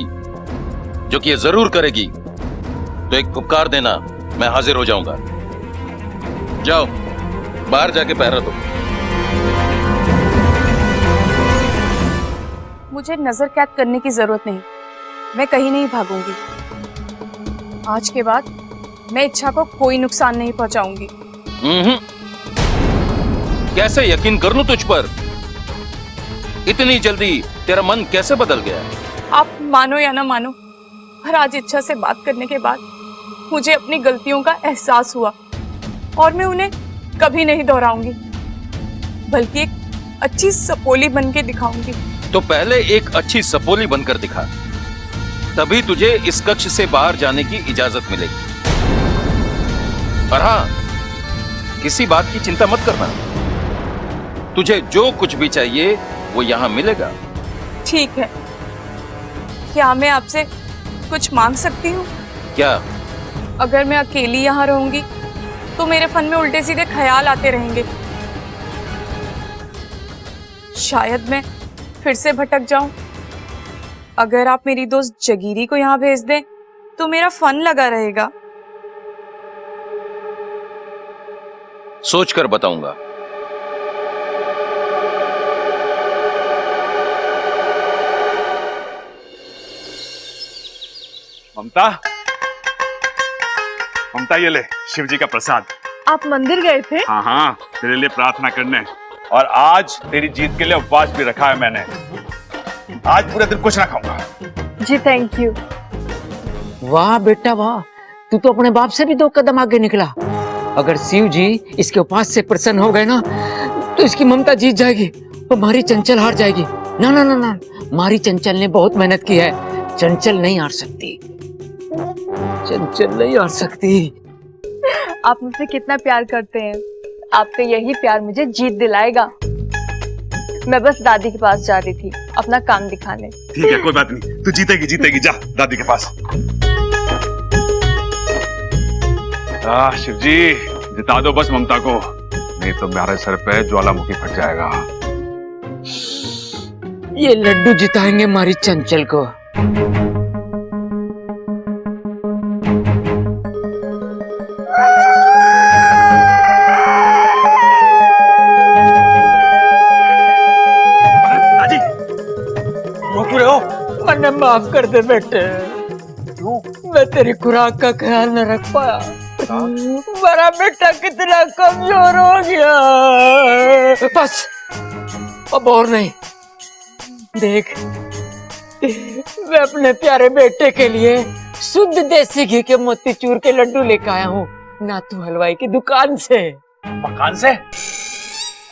जो कि ये जरूर करेगी, तो एक पुकार देना, मैं हाजिर हो जाऊंगा। जाओ, बाहर जाके पहरा दो। मुझे नजर कैद करने की जरूरत नहीं, मैं कहीं नहीं भागूंगी। आज के बाद मैं इच्छा को कोई नुकसान नहीं पहुंचाऊंगी। कैसे यकीन कर लूं तुझ पर? इतनी जल्दी तेरा मन कैसे बदल गया? आप मानो या ना मानो, पर आज इच्छा से बात करने के बाद मुझे अपनी गलतियों का एहसास हुआ, और मैं उन्हें कभी नहीं दोहराऊंगी, बल्कि एक अच्छी सपोली बन के दिखाऊंगी। तो पहले एक अच्छी सपोली बनकर दिखा, तभी तुझे इस कक्ष से बाहर जाने की इजाजत मिलेगी। और हाँ, किसी बात की चिंता मत करना, तुझे जो कुछ भी चाहिए वो यहां मिलेगा। ठीक है, क्या मैं आपसे कुछ मांग सकती हूँ? क्या? अगर मैं अकेली यहाँ रहूंगी तो मेरे मन में उल्टे सीधे ख्याल आते रहेंगे। शायद मैं फिर से भटक जाऊं। अगर आप मेरी दोस्त जगीरी को यहाँ भेज दें तो मेरा फन लगा रहेगा। सोचकर बताऊंगा। ममता, ममता ये ले शिव जी का प्रसाद। आप मंदिर गए थे? हाँ हाँ, तेरे लिए प्रार्थना करने, और आज तेरी जीत के लिए उपवास भी रखा है मैंने। आज पूरे दिन कुछ ना खाऊंगा। जी थैंक यू। वाह बेटा वाह, तू तो अपने बाप से भी 2 कदम आगे निकला। अगर शिव जी इसके उपास से प्रसन्न हो गए ना, तो इसकी ममता जीत जाएगी और मारी चंचल हार जाएगी। ना ना ना ना, मारी चंचल ने बहुत मेहनत की है, चंचल नहीं हार सकती, चंचल नहीं हार सकती। आप मुझसे कितना प्यार करते हैं, आपका यही प्यार मुझे जीत दिलाएगा। मैं बस दादी के पास जा रही थी अपना काम दिखाने। ठीक है, कोई बात नहीं, तू जीतेगी जीतेगी, जा दादी के पास। शिव जी जिता दो बस ममता को, नहीं तो मेरे सर पे ज्वालामुखी फट जाएगा। ये लड्डू जिताएंगे मारी चंचल को। मैंने माफ कर दे बेटे, मैं तेरी खुराक का ख्याल न रख पाया। मेरा बेटा कितना कमजोर हो गया। बस अब और नहीं। देख, मैं अपने प्यारे बेटे के लिए शुद्ध देसी घी के मोतीचूर के लड्डू लेकर आया हूँ नातू हलवाई की दुकान से। मकान से?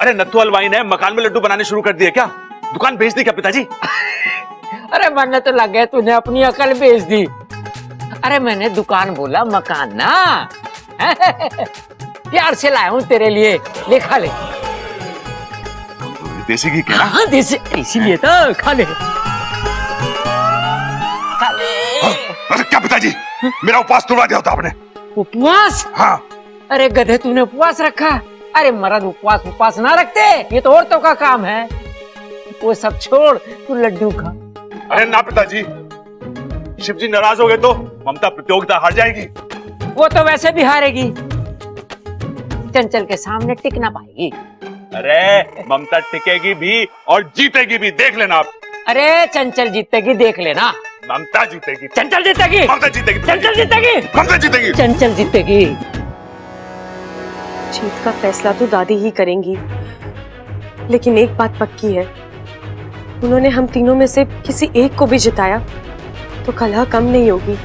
अरे नत्थू हलवाई ने मकान में लड्डू बनाने शुरू कर दिए क्या? दुकान बेच दी क्या पिताजी? अरे मरने तो लग गया, तूने अपनी अकल बेच दी। अरे मैंने दुकान बोला, मकान ना। प्यार से लाया हूँ तेरे लिए, ले खा ले। देसी घी क्या? हाँ देसी, इसीलिए तो खा ले। खा ले। अरे क्या पिताजी, मेरा उपवास तोड़ा दिया होता आपने। उपवास? हाँ। अरे गधे, तूने उपवास रखा? अरे मर्द उपवास ना रखते, ये तो औरतों का काम है। वो सब छोड़, तू लड्डू खा। अरे ना पिताजी, शिव जी नाराज हो गए तो ममता प्रतियोगिता हार जाएगी। वो तो वैसे भी हारेगी, चंचल के सामने टिक ना पाएगी। अरे ममता टिकेगी भी और जीतेगी भी, देख लेना आप। अरे चंचल जीतेगी, देख लेना। ममता जीतेगी। चंचल जीतेगी। ममता जीतेगी। चंचल जीतेगी। ममता जीतेगी। चंचल जीतेगी। जीत का फैसला तो दादी ही करेंगी, लेकिन एक बात पक्की है, उन्होंने हम तीनों में से किसी एक को भी जिताया तो कलह कम नहीं होगी,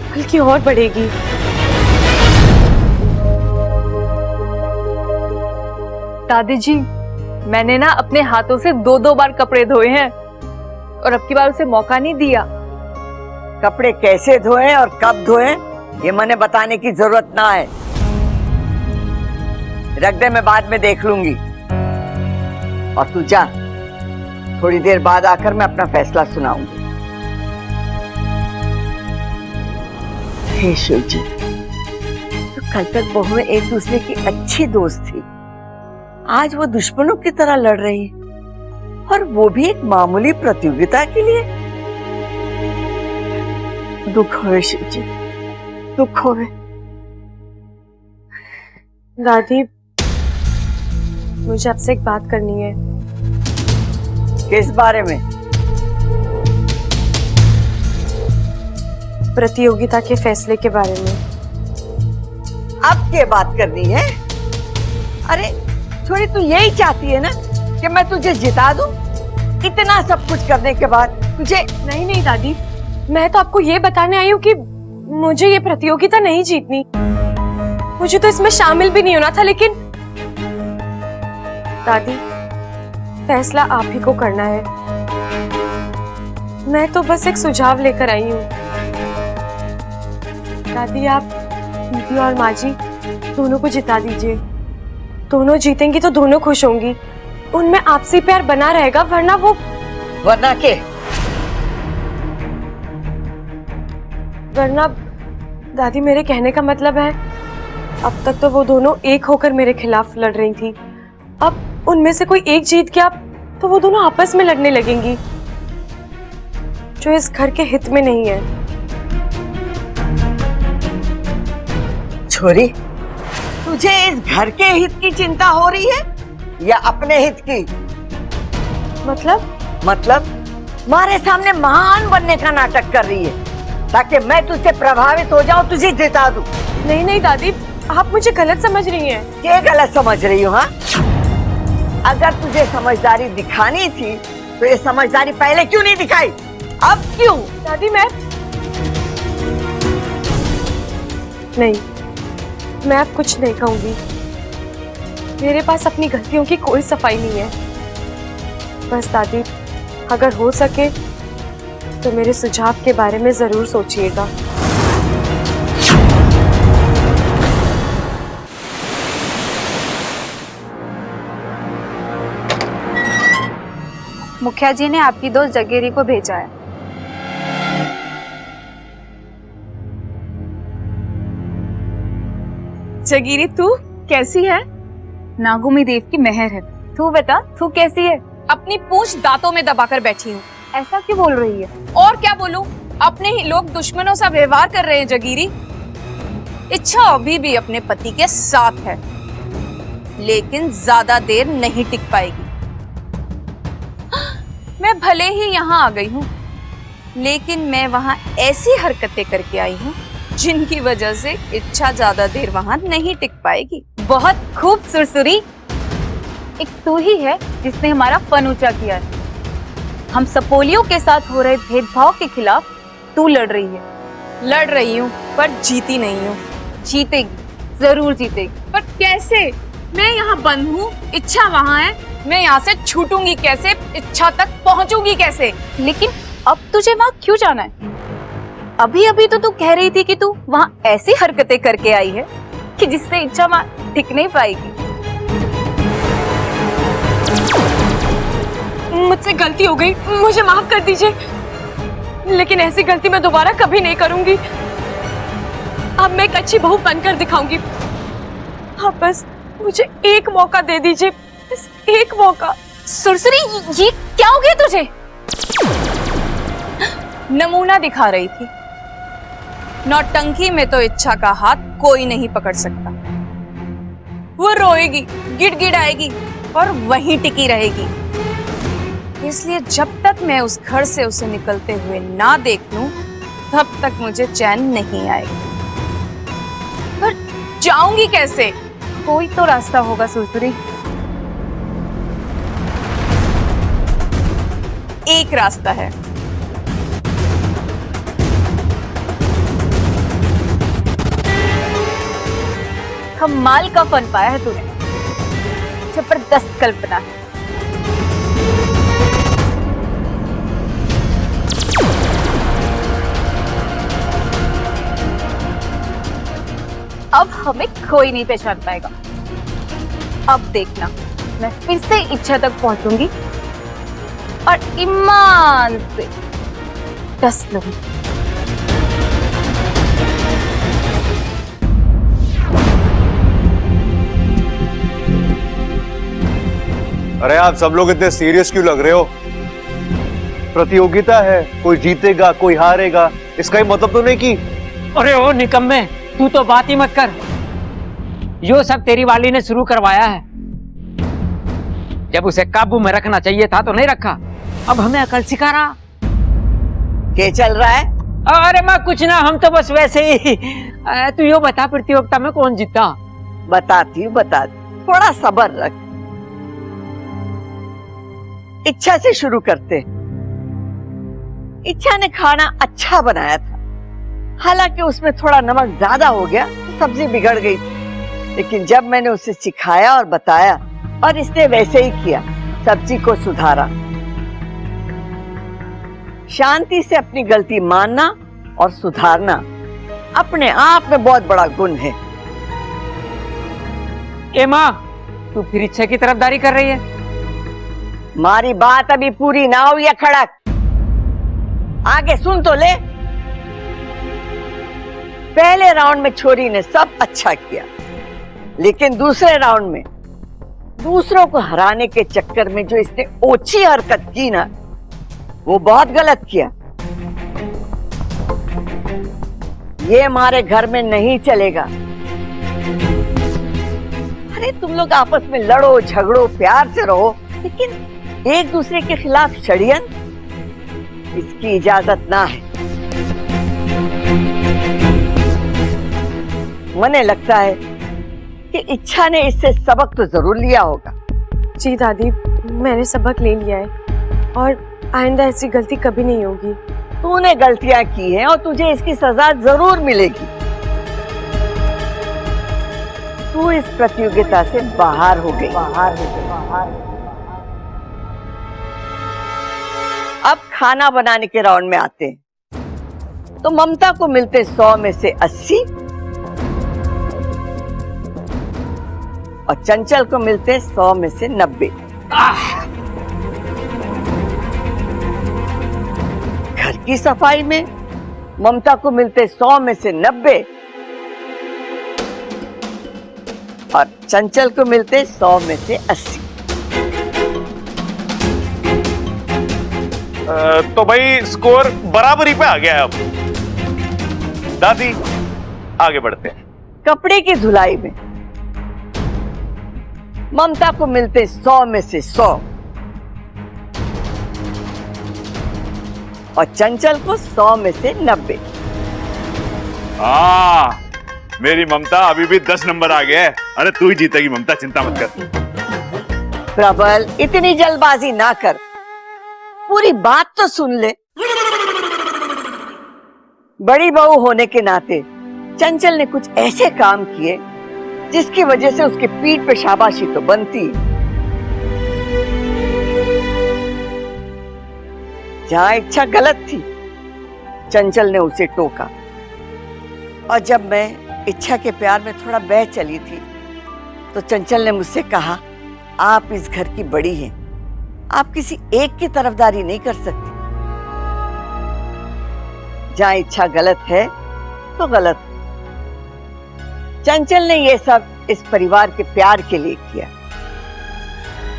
बल्कि और बढ़ेगी। दादी जी, मैंने ना अपने हाथों से 2-2 बार कपड़े धोए हैं और अब की बार उसे मौका नहीं दिया। कपड़े कैसे धोए और कब धोए ये मैंने बताने की जरूरत ना है। रख दे, मैं बाद में देख लूंगी। और तू जा, थोड़ी देर बाद आकर मैं अपना फैसला सुनाऊंगी। हे शिव जी, तो कल तक बहुएं एक दूसरे की अच्छी दोस्त थी, आज वो दुश्मनों की तरह लड़ रही है, और वो भी एक मामूली प्रतियोगिता के लिए। दुख होवे शिव जी, दुख होवे। दादी, मुझे आपसे एक बात करनी है। किस बारे में? प्रतियोगिता के फैसले के बारे में। अब क्या बात करनी है? अरे छोड़ी, तू यही चाहती है ना कि मैं तुझे जिता दूं? इतना सब कुछ करने के बाद तुझे? नहीं दादी, मैं तो आपको ये बताने आई हूँ कि मुझे ये प्रतियोगिता नहीं जीतनी, मुझे तो इसमें शामिल भी नहीं होना था। लेकिन दादी, फैसला आप ही को करना है, मैं तो बस एक सुझाव लेकर आई हूँ। दादी, आप दीदी और माँ जी दोनों को जिता दीजिए, दोनों जीतेंगी तो दोनों खुश होंगी, उनमें आपसी प्यार बना रहेगा, वरना के? वरना दादी, मेरे कहने का मतलब है, अब तक तो वो दोनों एक होकर मेरे खिलाफ लड़ रही थी, अब उनमें से कोई एक जीत गया तो वो दोनों आपस में लड़ने लगेंगी, जो इस घर के हित में नहीं है। छोरी, तुझे इस घर के हित की चिंता हो रही है या अपने हित की? मतलब मारे सामने महान बनने का नाटक कर रही है ताकि मैं तुझसे प्रभावित हो जाऊं, तुझे जिता दूं। नहीं दादी, आप मुझे गलत समझ रही हैं। क्या गलत समझ रही हो? हाँ, अगर तुझे समझदारी दिखानी थी तो ये समझदारी पहले क्यों नहीं दिखाई? अब क्यों? दादी, मैं अब कुछ नहीं कहूंगी, मेरे पास अपनी गलतियों की कोई सफाई नहीं है। बस दादी, अगर हो सके तो मेरे सुझाव के बारे में जरूर सोचिएगा। मुखिया जी ने आपकी दोस्त जगेरी को भेजा है। जगीरी, तू कैसी है? नागुमी देव की मेहर है। तू बता, तू कैसी है? अपनी पूंछ दांतों में दबाकर बैठी हूँ। ऐसा क्यों बोल रही है? और क्या बोलूं, अपने ही लोग दुश्मनों सा व्यवहार कर रहे हैं। जगीरी, इच्छा अभी भी अपने पति के साथ है, लेकिन ज्यादा देर नहीं टिक पाएगी। मैं भले ही यहाँ आ गई हूँ, लेकिन मैं वहाँ ऐसी हरकतें करके आई हूँ जिनकी वजह से इच्छा ज्यादा देर वहां नहीं टिक पाएगी। बहुत खूब सुरसुरी। एक तू ही है जिसने हमारा फन ऊंचा किया है। हम सपोलियों के साथ हो रहे भेदभाव के खिलाफ तू लड़ रही है। लड़ रही हूँ पर जीती नहीं हूँ। जीतेगी, जरूर जीतेगी। पर कैसे? मैं यहाँ बंद हूँ, इच्छा वहाँ है। मैं यहाँ से छूटूंगी कैसे? इच्छा तक पहुँचूंगी कैसे? लेकिन अब तुझे वहाँ क्यों जाना है? अभी अभी तो तू कह रही थी कि तू वहाँ ऐसी हरकतें करके आई है कि जिससे इच्छा वहाँ टिक नहीं पाएगी। मुझसे गलती हो गई, मुझे माफ कर दीजिए। लेकिन ऐसी गलती मैं दोबारा कभी नहीं करूंगी। अब मैं एक अच्छी बहू बनकर दिखाऊंगी। आप बस मुझे एक मौका दे दीजिए, बस एक मौका। सुरसुरी, ये क्या हो गया तुझे? नमूना दिखा रही थी। नौटंकी में तो इच्छा का हाथ कोई नहीं पकड़ सकता। वो रोएगी, गिड़गिड़ाएगी और वहीं टिकी रहेगी। इसलिए जब तक मैं उस घर से उसे निकलते हुए ना देख लूं, तब तक मुझे चैन नहीं आएगा। पर जाऊंगी कैसे? कोई तो रास्ता होगा सुरसुरी। एक रास्ता है। कमाल का फन पाया है तूने। जबरदस्त कल्पना है। अब हमें कोई नहीं पहचान पाएगा। अब देखना, मैं फिर से इच्छा तक पहुंचूंगी और ईमान से 10 लूंगी। अरे आप सब लोग इतने सीरियस क्यों लग रहे हो? प्रतियोगिता है, कोई जीतेगा कोई हारेगा, इसका ही मतलब तो नहीं कि। अरे ओ निकम्मे, तू तो बात ही मत कर। यो सब तेरी वाली ने शुरू करवाया है। जब उसे काबू में रखना चाहिए था तो नहीं रखा। अब हमें अकल सिखा रहा। क्या चल रहा है? अरे माँ कुछ ना, हम तो बस वैसे ही। तू यो बता, प्रतियोगिता में कौन जीता? बताती हूँ, थोड़ा सब्र रख। इच्छा से शुरू करते। इच्छा ने खाना अच्छा बनाया था, हालांकि उसमें थोड़ा नमक ज्यादा हो गया, सब्जी बिगड़ गई थी। लेकिन जब मैंने उसे सिखाया और बताया और इसने वैसे ही किया, सब्जी को सुधारा। शांति से अपनी गलती मानना और सुधारना अपने आप में बहुत बड़ा गुण है। ए माँ, तू फिर इच्छा की तरफदारी कर रही है? हमारी बात अभी पूरी ना हुई है खड़क, आगे सुन तो ले। पहले राउंड में छोरी ने सब अच्छा किया, लेकिन दूसरे राउंड में दूसरों को हराने के चक्कर में जो इसने ओछी हरकत की ना, वो बहुत गलत किया। ये हमारे घर में नहीं चलेगा। अरे तुम लोग आपस में लड़ो झगड़ो, प्यार से रहो, लेकिन एक दूसरे के खिलाफ षड्यंत्र, इसकी इजाजत ना है। मुझे लगता है कि इच्छा ने इससे सबक तो जरूर लिया होगा। जी दादी, मैंने सबक ले लिया है और आइंदा ऐसी गलती कभी नहीं होगी। तूने गलतियां की हैं और तुझे इसकी सजा जरूर मिलेगी। तू इस प्रतियोगिता से बाहर हो गई। अब खाना बनाने के राउंड में आते हैं। तो ममता को मिलते 100 में से 80 और चंचल को मिलते 100 में से 90। घर की सफाई में ममता को मिलते 100 में से 90 और चंचल को मिलते 100 में से 80। तो भाई स्कोर बराबरी पे आ गया है। अब दादी आगे बढ़ते हैं। कपड़े की धुलाई में ममता को मिलते 100 में से 100 और चंचल को 100 में से 90। हाँ, मेरी ममता अभी भी 10 नंबर आ गया है। अरे तू ही जीतेगी ममता, चिंता मत कर। प्रबल, इतनी जल्दबाजी ना कर, पूरी बात तो सुन ले। बड़ी बहू होने के नाते चंचल ने कुछ ऐसे काम किए जिसकी वजह से उसके पीठ पे शाबाशी तो बनती। जहां इच्छा गलत थी, चंचल ने उसे टोका, और जब मैं इच्छा के प्यार में थोड़ा बह चली थी तो चंचल ने मुझसे कहा, आप इस घर की बड़ी हैं, आप किसी एक की तरफदारी नहीं कर सकती। जहां इच्छा गलत है तो गलत है। चंचल ने ये सब इस परिवार के प्यार के लिए किया,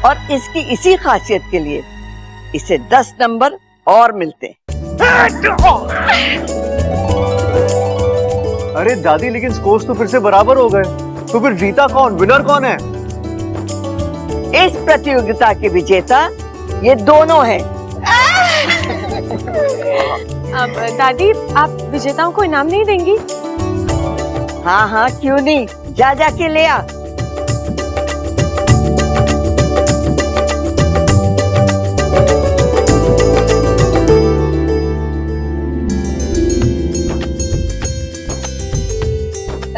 और इसकी इसी खासियत के लिए इसे 10 नंबर और मिलते हैं। अरे दादी, लेकिन स्कोर्स तो फिर से बराबर हो गए, तो फिर जीता कौन, विनर कौन है? इस प्रतियोगिता के विजेता ये दोनों हैं। अब दादी, आप विजेताओं को इनाम नहीं देंगी? हाँ हाँ, क्यों नहीं, जा जाके ले आ।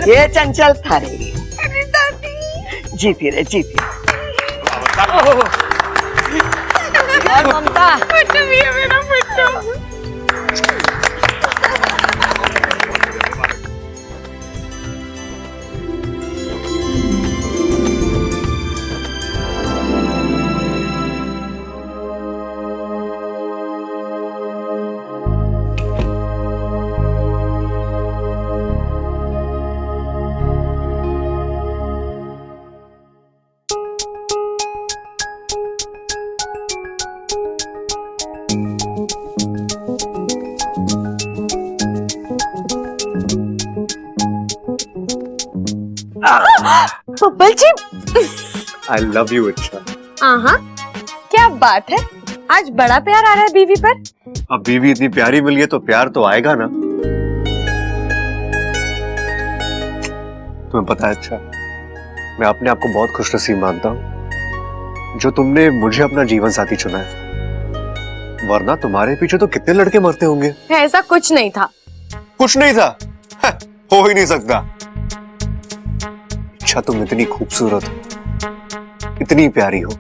ये चंचल थारे जीती रे, जीती। और ममता, बब्बल जी, आई लव यू इच्छा। हाँ, क्या बात है, आज बड़ा प्यार आ रहा है बीवी पर। अब बीवी इतनी प्यारी मिली है तो प्यार तो आएगा ना। तुम्हें पता है अच्छा, मैं अपने आप को बहुत खुशनसीब मानता हूँ जो तुमने मुझे अपना जीवन साथी चुना है, वरना तुम्हारे पीछे तो कितने लड़के मरते होंगे। ऐसा कुछ नहीं था। कुछ नहीं था? हो ही नहीं सकता। अच्छा, तुम इतनी खूबसूरत हो, इतनी प्यारी हो,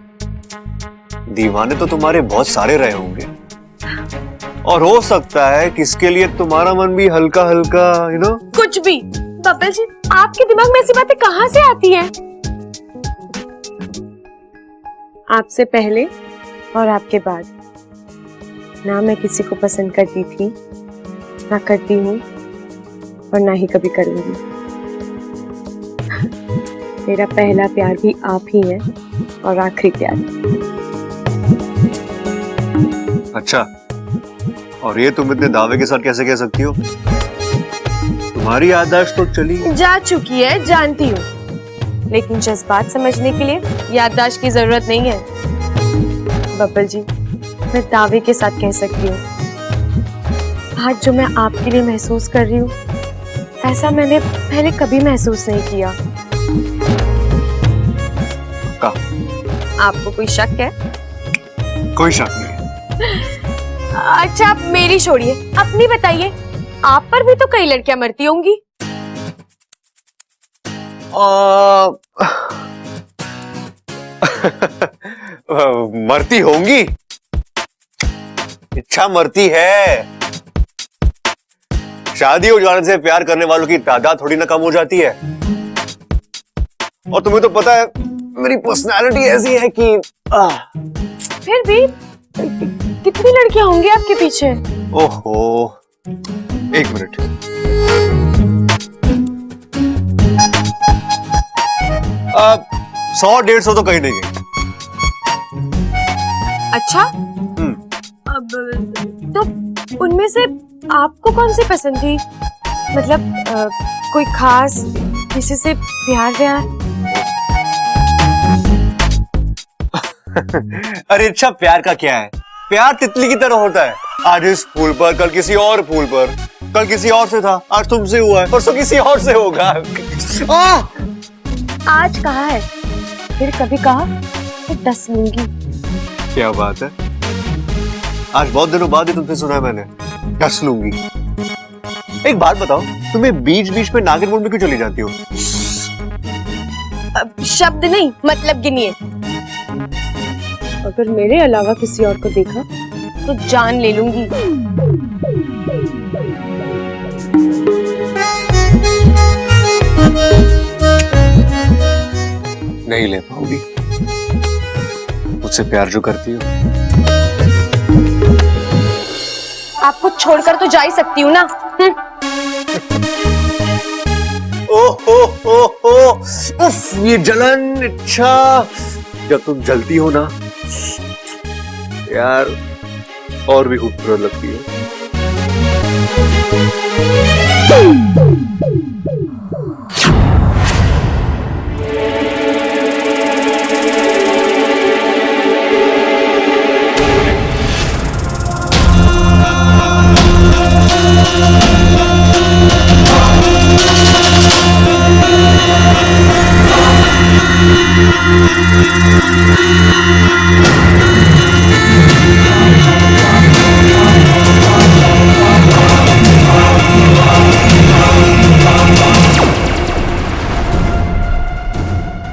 दीवाने तो तुम्हारे बहुत सारे रहे होंगे, और हो सकता है कि इसके लिए तुम्हारा मन भी हल्का हल्का, यू नो। कुछ भी बब्बल जी, आपके दिमाग में ऐसी बातें कहाँ से आती हैं? आपसे पहले और आपके बाद ना मैं किसी को पसंद करती थी, ना करती हूँ, और ना ही कभी करूंगी। मेरा पहला प्यार भी आप ही हैं और आखिरी प्यार। अच्छा, और ये तुम इतने दावे के साथ कैसे कह सकती हो? तुम्हारी याददाश्त तो चली जा चुकी है, जानती हूँ, लेकिन जज्बात समझने के लिए याददाश्त की जरूरत नहीं है। बब्बल जी, मैं दावे के साथ कह सकती हूँ, आज जो मैं आपके लिए महसूस कर रही हूँ, ऐसा मैंने पहले कभी महसूस नहीं किया। का? आपको कोई शक है? कोई शक नहीं। अच्छा, आप मेरी छोड़िए, अपनी बताइए, आप पर भी तो कई लड़कियां मरती होंगी। मरती होंगी? इच्छा मरती है। शादी हो जाने से प्यार करने वालों की तादाद थोड़ी ना कम हो जाती है। और तुम्हें तो पता है मेरी पर्सनालिटी ऐसी है कि फिर भी कितनी लड़कियां होंगी आपके पीछे? ओहो, एक मिनट। अब 100-150 तो कहीं नहीं गए। अच्छा, अब तो उनमें से आपको कौन सी पसंद थी? मतलब कोई खास, किसी से प्यार व्यार? अरे अच्छा, प्यार का क्या है? प्यार तितली की तरह होता है, आज इस फूल पर, कल किसी और फूल पर। कल किसी और से था, आज तुमसे हुआ है, परसों किसी और से होगा। आज कहा है, फिर कभी कहा तो 10 लूंगी। क्या बात है, आज बहुत दिनों बाद ही तुमसे सुना है मैंने, 10 लूंगी। एक बात बताओ, तुम्हें बीच बीच में नागिन मोड में क्यों चली जाती हो? अब शब्द नहीं, मतलब गिनिए। अगर मेरे अलावा किसी और को देखा तो जान ले लूंगी। नहीं ले पाओगी, मुझसे प्यार जो करती हो। आपको छोड़कर तो जा ही सकती हूँ ना। उफ, ये जलन, इच्छा, जब तुम जलती हो ना यार, और भी खूबसूरत लगती हो।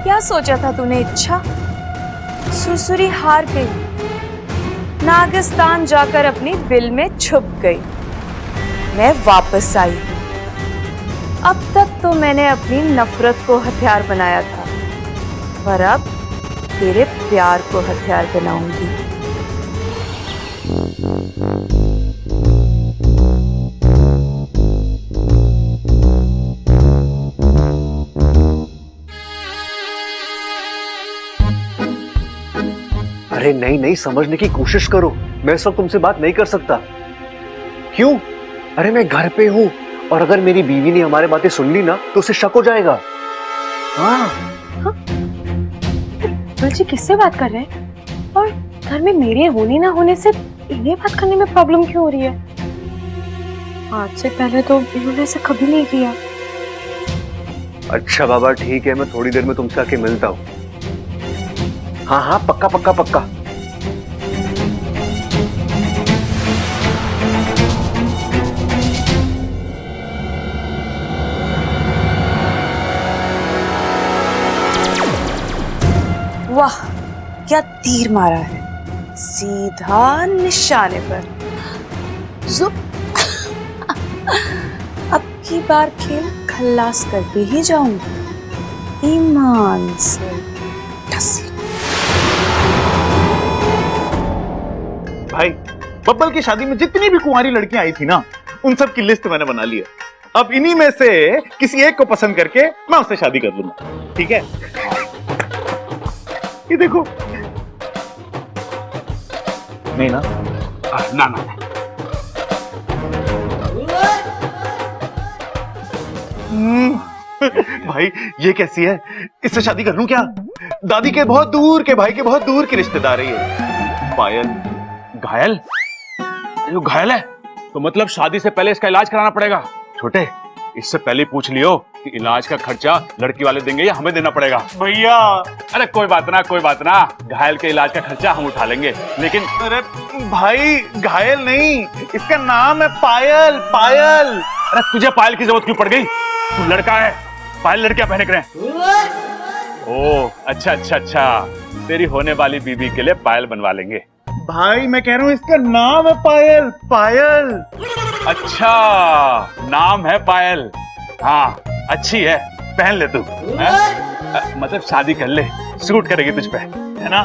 क्या सोचा था तूने इच्छा? सुरसुरी हार गई, नागिस्तान जाकर अपनी बिल में छुप गई। मैं वापस आई। अब तक तो मैंने अपनी नफरत को हथियार बनाया था, पर अब तेरे प्यार को हथियार बनाऊंगी। अरे नहीं नहीं, समझने की कोशिश करो, मैं इस वक्त तुमसे बात नहीं कर सकता। क्यों? अरे मैं घर पे हूं, और अगर मेरी बीवी ने हमारे बातें सुन ली ना तो उसे शक हो जाएगा। हाँ। जी किससे बात कर रहे हैं? और घर में मेरे होने ना होने से इन्हें बात करने में प्रॉब्लम क्यों हो रही है? आज से पहले तो इन्होंने ऐसा कभी नहीं किया। अच्छा बाबा ठीक है, मैं थोड़ी देर में तुमसे आके मिलता हूँ। हाँ हाँ, पक्का पक्का पक्का। वाह, क्या तीर मारा है, सीधा निशाने पर। जुप। अब की बार खेल खल्लास करके ही जाऊंगी, ईमान से। भाई, बब्बल की शादी में जितनी भी कुंवारी लड़कियां आई थी ना, उन सब की लिस्ट मैंने बना ली है। अब इन्हीं में से किसी एक को पसंद करके मैं उससे शादी कर लूंगा, ठीक है? ये देखो। नहीं ना? ना ना। भाई ये कैसी है? इससे शादी कर लूं क्या? दादी के बहुत दूर के भाई के बहुत दूर के रिश्तेदार है ये। पायल घायल? जो घायल है तो मतलब शादी से पहले इसका इलाज कराना पड़ेगा। छोटे, इससे पहले पूछ लियो कि इलाज का खर्चा लड़की वाले देंगे या हमें देना पड़ेगा। भैया अरे कोई बात ना, कोई बात ना, घायल के इलाज का खर्चा हम उठा लेंगे। लेकिन अरे भाई, घायल नहीं, इसका नाम है पायल। पायल। अरे तुझे पायल की जरूरत क्यों पड़ गई? तू लड़का है, पायल लड़कियां पहने करे। ओह अच्छा अच्छा अच्छा, तेरी होने वाली बीबी के लिए पायल बनवा लेंगे। भाई मैं कह रहा हूँ इसका नाम है पायल। पायल। अच्छा, नाम है पायल। हाँ अच्छी है, पहन ले तू। मतलब शादी कर ले, सूट करेगी तुझ पे, है ना?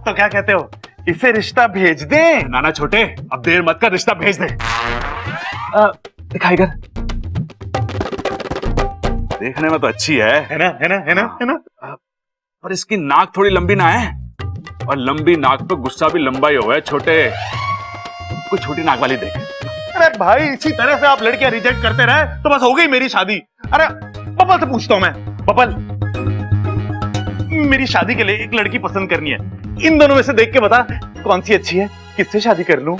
तो क्या कहते हो, इसे रिश्ता भेज दें? ना ना छोटे, अब देर मत कर, रिश्ता भेज दे। दिखाई कर। देखने में तो अच्छी है ना? है ना? है ना? है ना? पर इसकी नाक थोड़ी लंबी ना है, और लंबी नाक पे गुस्सा भी लंबा ही हुआ है। छोटे, कोई छोटी नाक वाली देख। अरे भाई, इसी तरह से आप लड़कियां रिजेक्ट करते रहे तो बस हो गई मेरी शादी। अरे बब्बल से पूछता हूं मैं, बब्बल मेरी शादी के लिए एक लड़की पसंद करनी है, इन दोनों में से देख के बता कौन सी अच्छी है, किससे शादी कर लूं?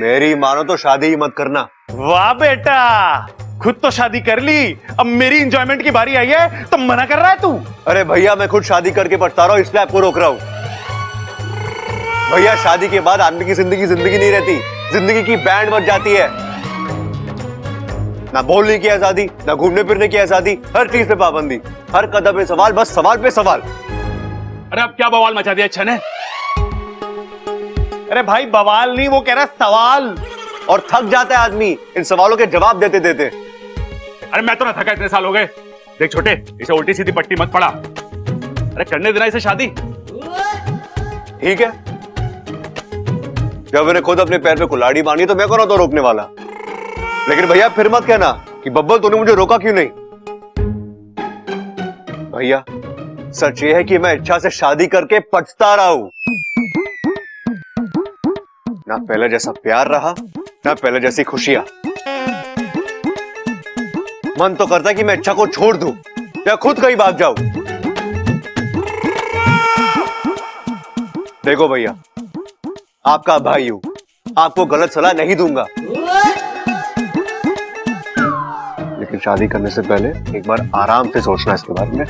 मेरी मानो तो शादी ही मत करना। वाह बेटा, खुद तो शादी कर ली, अब मेरी एंजॉयमेंट की बारी आई है तो मना कर रहा है तू? अरे भैया मैं खुद शादी करके पछता रहा हूँ, इसलिए आपको रोक रहा हूँ। भैया शादी के बाद आदमी की जिंदगी जिंदगी नहीं रहती, जिंदगी की बैंड बज जाती है। ना बोलने की आजादी, ना घूमने फिरने की आजादी, हर चीज पे पाबंदी, हर कदम पे सवाल, बस सवाल पे सवाल। अरे अब क्या बवाल मचा दिया अच्छा ने? अरे भाई बवाल नहीं, वो कह रहा सवाल। और थक जाता है आदमी इन सवालों के जवाब देते देते। अरे मैं तो ना थका, इतने साल हो गए। देख छोटे, इसे उल्टी सीधी पट्टी मत पड़ा। अरे करने देना इसे शादी। ठीक है, जब मैंने खुद अपने पैर पे कुल्हाड़ी मानी तो मैं कौन होता रोकने वाला। लेकिन भैया फिर मत कहना कि बब्बल तूने मुझे रोका क्यों नहीं। भैया सच ये है कि मैं इच्छा से शादी करके पछता रहा हूं। ना पहले जैसा प्यार रहा, ना पहले जैसी खुशियां। मन तो करता है कि मैं इच्छा को छोड़ दूं या खुद कहीं भाग जाऊं। देखो भैया, आपका भाई हूं, आपको गलत सलाह नहीं दूंगा, लेकिन शादी करने से पहले एक बार आराम से सोचना इसके बारे में।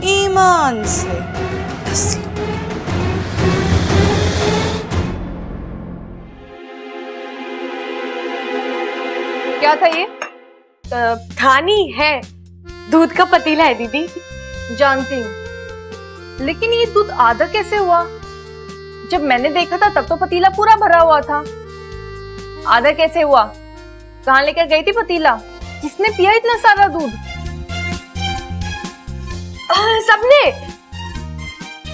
ईमान से क्या था ये? खानी है, दूध का पतीला है दीदी। जानती हूँ, लेकिन ये दूध आधा कैसे हुआ? जब मैंने देखा था तब तो पतीला पूरा भरा हुआ था। आधा कैसे हुआ? कहाँ लेकर गई थी पतीला? किसने पिया इतना सारा दूध? सबने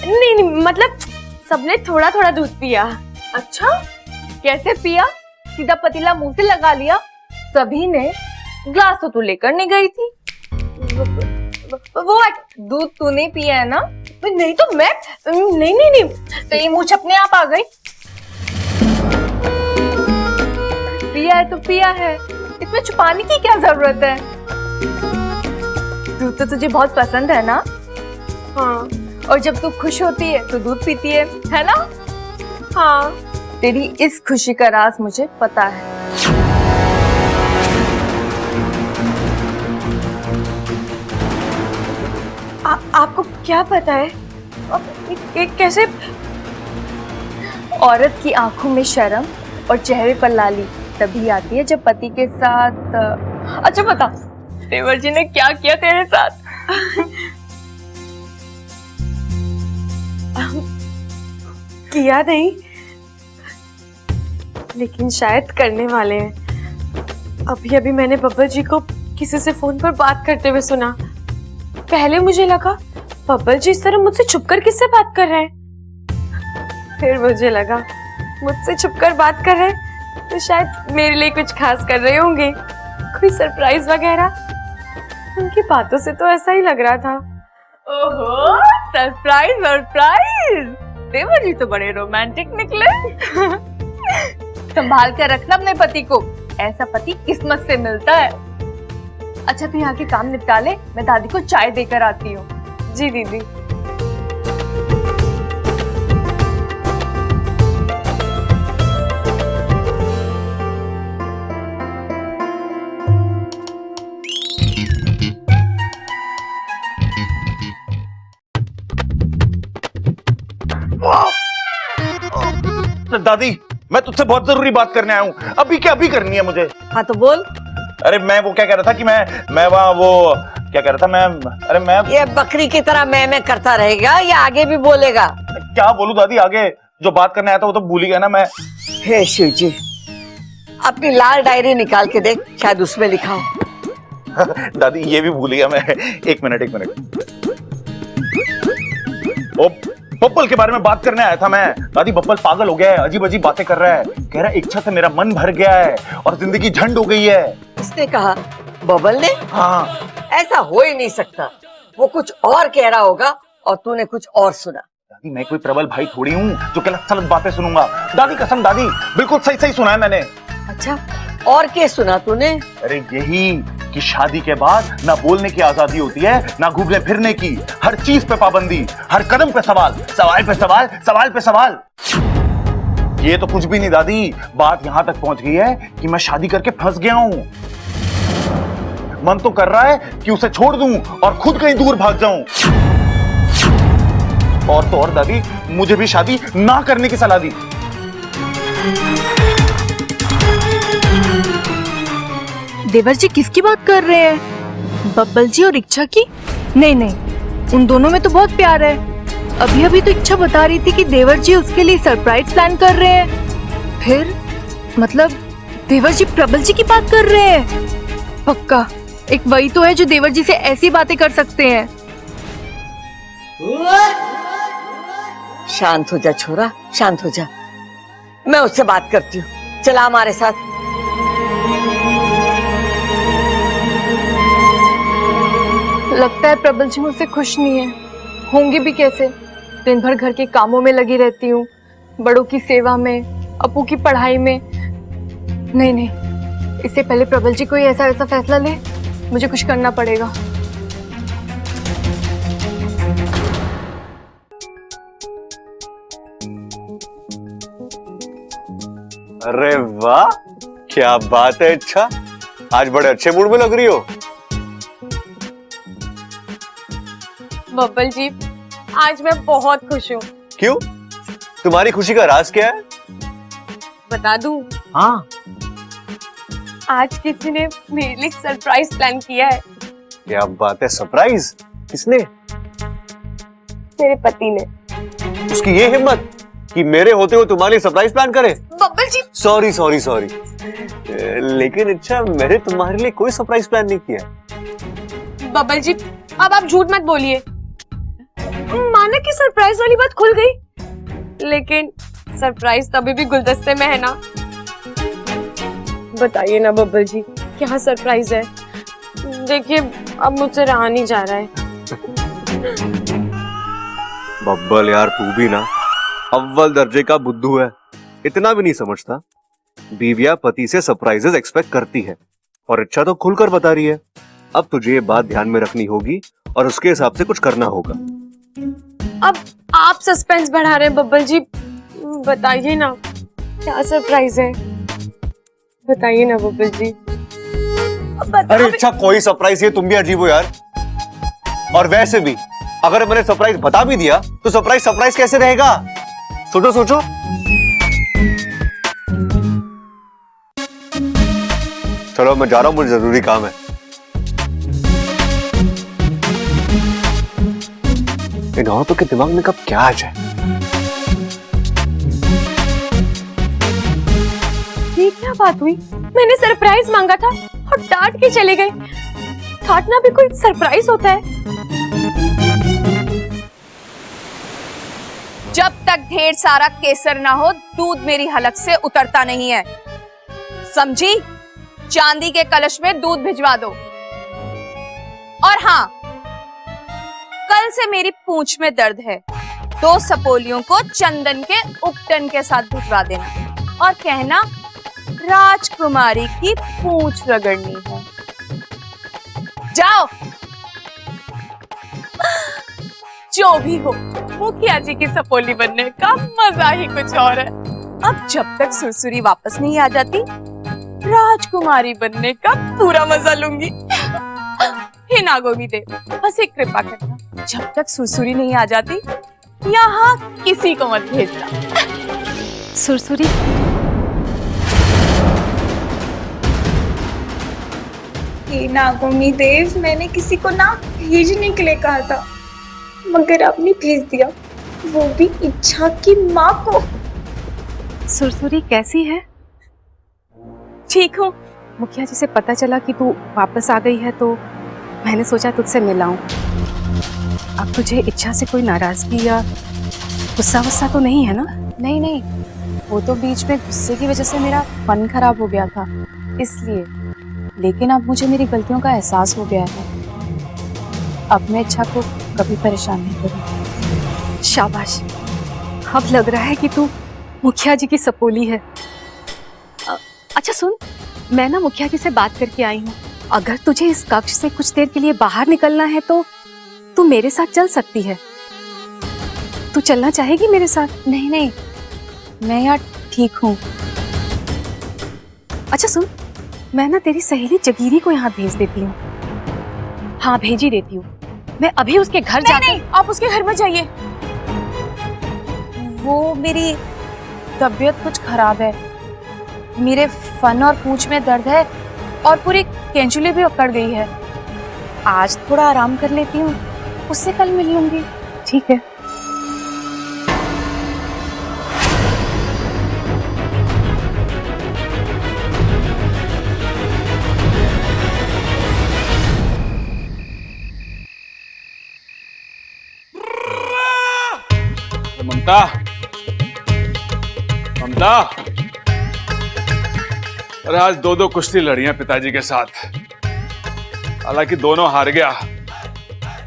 नहीं, मतलब सबने थोड़ा थोड़ा दूध पिया। अच्छा, कैसे पिया? सीधा पतीला मुंह से लगा लिया? सभी ने ग्लास तो तू लेकर नहीं गई थी। वो दूध तूने पिया है ना? नहीं तो मैं नहीं तो ये मुझ अपने आप आ गई। पिया है तो पिया है, इसमें छुपाने की क्या जरूरत है? दूध तो तुझे बहुत पसंद है ना? हाँ। और जब तू खुश होती है तो दूध पीती है ना? हाँ। तेरी इस खुशी का राज मुझे पता है। आपको क्या पता है? कैसे? औरत की आंखों में शर्म और चेहरे पर लाली तभी आती है जब पति के साथ। अच्छा बता, देवर जी ने क्या किया तेरे साथ? किया नहीं, लेकिन शायद करने वाले हैं। अभी अभी मैंने बब्बल जी को किसी से फोन पर बात करते हुए सुना। पहले मुझे लगा बब्बल जी इस तरह मुझसे छुपकर किससे बात कर रहे हैं। फिर मुझे लगा मुझसे छुपकर बात कर रहे हैं तो शायद मेरे लिए कुछ खास कर रहे होंगे, कोई सरप्राइज वगैरह। उनकी बातों से तो ऐसा ही लग रहा था। ओहो, सरप्राइज सरप्राइज! देवर जी तो बड़े रोमांटिक निकले। संभाल कर रखना अपने पति को, ऐसा पति किस्मत से मिलता है। अच्छा तू यहाँ के काम निपटा ले, मैं दादी को चाय देकर आती हूँ। जी दीदी। दादी मैं तुझसे बहुत जरूरी बात करने आया हूँ, अभी क्या अभी करनी है मुझे। हाँ तो बोल। अरे मैं वो क्या कह रहा था कि मैं वहाँ वो क्या कह रहा था मैं ये बकरी की तरह मैं करता रहेगा या आगे भी बोलेगा? क्या बोलूं दादी, आगे जो बात करने आया था वो तो भूल ही गया ना मैं। हे शिव जी, अपनी लाल डायरी निकाल के देख, शायद उसमें लिखा हो। दादी ये भी भूल गया मैं। एक मिनट। ओ बब्बल के बारे में बात करने आया था मैं। दादी बब्बल पागल हो गया है, अजीब अजीब बातें कर रहा है, कह रहा है इच्छा से मेरा मन भर गया है और जिंदगी झंड हो गई है। किसने कहा? बब्बल ने? हाँ। ऐसा हो ही नहीं सकता, वो कुछ और कह रहा होगा और तूने कुछ और सुना। दादी मैं कोई प्रबल भाई थोड़ी हूँ जो गलत सलत बातें सुनूंगा। दादी कसम दादी, बिल्कुल सही सुना है मैंने। अच्छा और क्या सुना तूने? अरे यही कि शादी के बाद ना बोलने की आजादी होती है, ना घूमने फिरने की, हर चीज पे पाबंदी, हर कदम पे सवाल, सवाल पे सवाल, सवाल पे सवाल। ये तो कुछ भी नहीं दादी, बात यहां तक पहुंच गई है कि मैं शादी करके फंस गया हूं। मन तो कर रहा है कि उसे छोड़ दूं और खुद कहीं दूर भाग जाऊं। और तो और दादी, मुझे भी शादी ना करने की सलाह दी। देवर जी किसकी बात कर रहे हैं? बब्बल जी और इच्छा की? नहीं नहीं, उन दोनों में तो बहुत प्यार है। अभी अभी तो इच्छा बता रही थी कि देवर जी उसके लिए सरप्राइज प्लान कर रहे हैं। फिर मतलब देवर जी प्रबल जी की बात कर रहे हैं? पक्का एक वही तो है जो देवर जी से ऐसी बातें कर सकते हैं। शांत हो जा छोरा, शांत हो जा। मैं उससे बात करती हूँ, चला हमारे साथ। लगता है प्रबल जी मुझसे खुश नहीं है। होंगे भी कैसे? दिन भर घर के कामों में लगी रहती हूँ, बड़ों की सेवा में, अपू की पढ़ाई में। नहीं नहीं, इससे पहले प्रबल जी कोई ऐसा वैसा फैसला ले, मुझे कुछ करना पड़ेगा। अरे वाह, क्या बात है। अच्छा, आज बड़े अच्छे मूड में लग रही हो। बब्बल जी, आज मैं बहुत खुश हूँ। क्यों? तुम्हारी खुशी का राज क्या है? बता दूं? हाँ। आज किसी ने मेरे लिए सरप्राइज प्लान किया है। क्या बात है, सरप्राइज? किसने? मेरे पति ने। उसकी ये हिम्मत कि मेरे होते हुए तुम्हारे लिए सरप्राइज प्लान करे? बब्बल जी, सॉरी सॉरी सॉरी, लेकिन अच्छा, मैंने तुम्हारे लिए कोई सरप्राइज प्लान नहीं किया। बब्बल जी, अब आप झूठ मत बोलिए। माना कि सरप्राइज वाली बात खुल गई, लेकिन सरप्राइज तभी भी गुलदस्ते में है ना। बताइए ना बब्बल जी, क्या सरप्राइज है? देखिए, अब मुझसे रहा नहीं जा रहा है। बब्बल यार, तू भी ना अव्वल दर्जे का बुद्धू है। इतना भी नहीं समझता। बीवियां पति से सरप्राइजेस एक्सपेक्ट करती है, और इच्छा तो खुलकर बता रही है। अब तुझे ये बात ध्यान में रखनी होगी और उसके हिसाब से कुछ करना होगा। अब आप सस्पेंस बढ़ा रहे हैं बब्बल जी। बताइए ना, क्या सरप्राइज है? बताइए ना बब्बल जी। अरे अच्छा, कोई सरप्राइज है? तुम भी अजीब हो यार। और वैसे भी अगर मैंने सरप्राइज बता भी दिया तो सरप्राइज सरप्राइज कैसे रहेगा? सोचो सोचो। चलो मैं जा रहा हूं, मुझे जरूरी काम है। इन औरतों के दिमाग में कब क्या आ जाए। ये क्या बात हुई? मैंने सरप्राइज मांगा था और डांट के चले गए। डांटना भी कोई सरप्राइज होता है? जब तक ढेर सारा केसर ना हो, दूध मेरी हलक से उतरता नहीं है, समझी? चांदी के कलश में दूध भिजवा दो। और हाँ, कल से मेरी पूंछ में दर्द है, 2 सपोलियों को चंदन के उपटन के साथ भिजवा देना और कहना राजकुमारी की पूंछ रगड़नी है। जाओ। जो भी हो, मुखिया जी की सपोली बनने का मजा ही कुछ और है। अब जब तक सुरसुरी वापस नहीं आ जाती, राजकुमारी बनने का पूरा मजा लूंगी। हे नागोमी देव, बस एक कृपा करना, जब तक सुरसुरी नहीं आ जाती, यहाँ किसी को मत भेजना। सुरसुरी? हे नागोमी देव, मैंने किसी को ना भेजने के लिए कहा था, मगर आपने भेज दिया, वो भी इच्छा की माँ को। सुरसुरी कैसी है? ठीक हूँ। मुखिया जी से पता चला कि तू वापस आ गई है, तो मैंने सोचा तुझसे मिलाऊं। अब तुझे इच्छा से कोई नाराजगी या गुस्सा वुस्सा तो नहीं है ना? नहीं नहीं, वो तो बीच में गुस्से की वजह से मेरा फन खराब हो गया था, इसलिए। लेकिन अब मुझे मेरी गलतियों का एहसास हो गया है। अब मैं इच्छा को कभी परेशान नहीं करूंगी। शाबाश, अब लग रहा है कि तू मुखिया जी की सपोली है। अच्छा सुन, मैं ना मुखिया जी से बात करके आई हूँ। अगर तुझे इस कक्ष से कुछ देर के लिए बाहर निकलना है तो तू मेरे साथ चल सकती है। तू चलना चाहेगी मेरे साथ? नहीं नहीं, मैं यहाँ ठीक हूँ। अच्छा सुन, मैं ना तेरी सहेली जगीरी को यहाँ भेज देती हूँ। हाँ भेज ही देती हूँ। मैं अभी उसके घर जाकर। नहीं, आप उसके घर मत जाइए। वो मेरी तबीयत कुछ खराब है, मेरे फन और पूंछ में दर्द है और पूरी कैंचुली भी अकड़ गई है। आज थोड़ा आराम कर लेती हूँ, उससे कल मिल लूंगी। ठीक है। ममता, ममता, अरे आज दो कुश्ती लड़ी हैं पिताजी के साथ। हालांकि दोनों हार गया,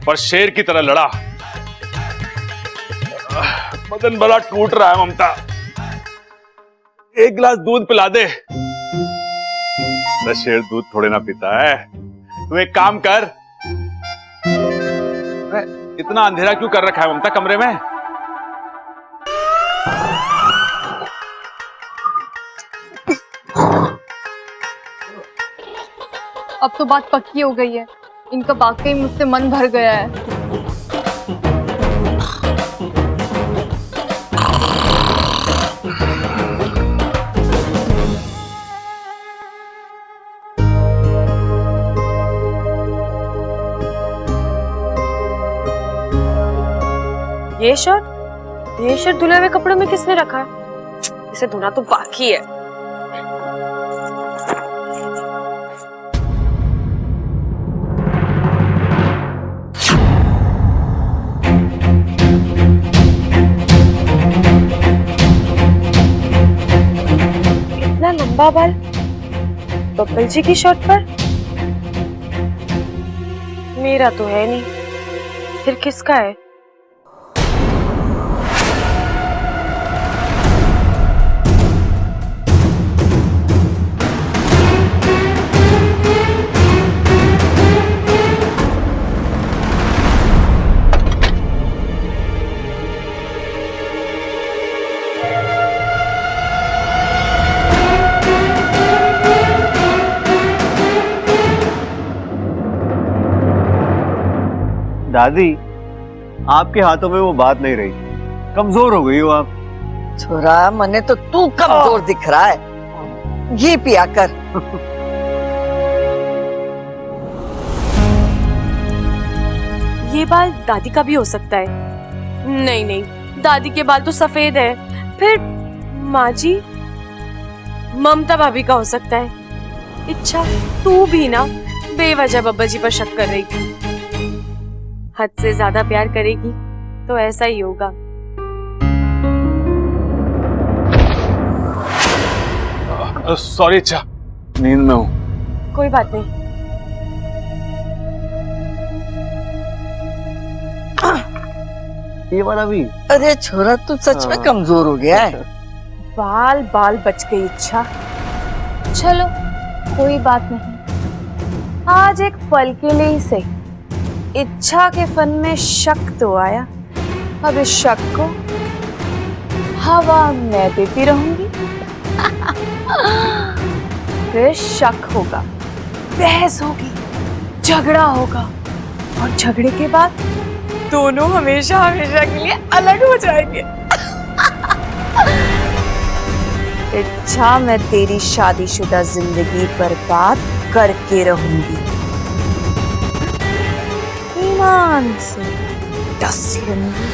पर शेर की तरह लड़ा। बदन बड़ा टूट रहा है ममता, एक गिलास दूध पिला दे। शेर दूध थोड़े ना पीता है। तू एक काम कर, इतना अंधेरा क्यों कर रखा है ममता कमरे में? अब तो बात पक्की हो गई है, इनका वाकई मुझसे मन भर गया है। ये शर्ट धुले हुए कपड़ों में किसने रखा है? इसे धोना तो बाकी है। इतना लंबा बाल बब्बल जी की शर्ट पर? मेरा तो है नहीं, फिर किसका है? दादी, आपके हाथों में वो बात नहीं रही, कमजोर हो गई हो आप। छोरा, मने तो तू कमजोर दिख रहा है। ये पिया कर। ये बाल दादी का भी हो सकता है। नहीं नहीं, दादी के बाल तो सफेद है। फिर माँ जी, ममता भाभी का हो सकता है। इच्छा, तू भी ना बेवजह बब्बा जी पर शक कर रही थी। हद से ज्यादा प्यार करेगी तो ऐसा ही होगा। सॉरी इच्छा, नींद में हूं। कोई बात नहीं। ये वाला भी। अरे छोरा, तू सच में कमजोर हो गया है। बाल बाल बच गई इच्छा। चलो कोई बात नहीं, आज एक पल के लिए ही सही। इच्छा के फन में शक तो आया, अब इस शक को हवा मैं देती रहूंगी। फिर शक होगा, बहस होगी, झगड़ा होगा और झगड़े के बाद दोनों हमेशा हमेशा के लिए अलग हो जाएंगे। इच्छा, मैं तेरी शादीशुदा जिंदगी बर्बाद करके रहूंगी। ईमान से डस लूंगी।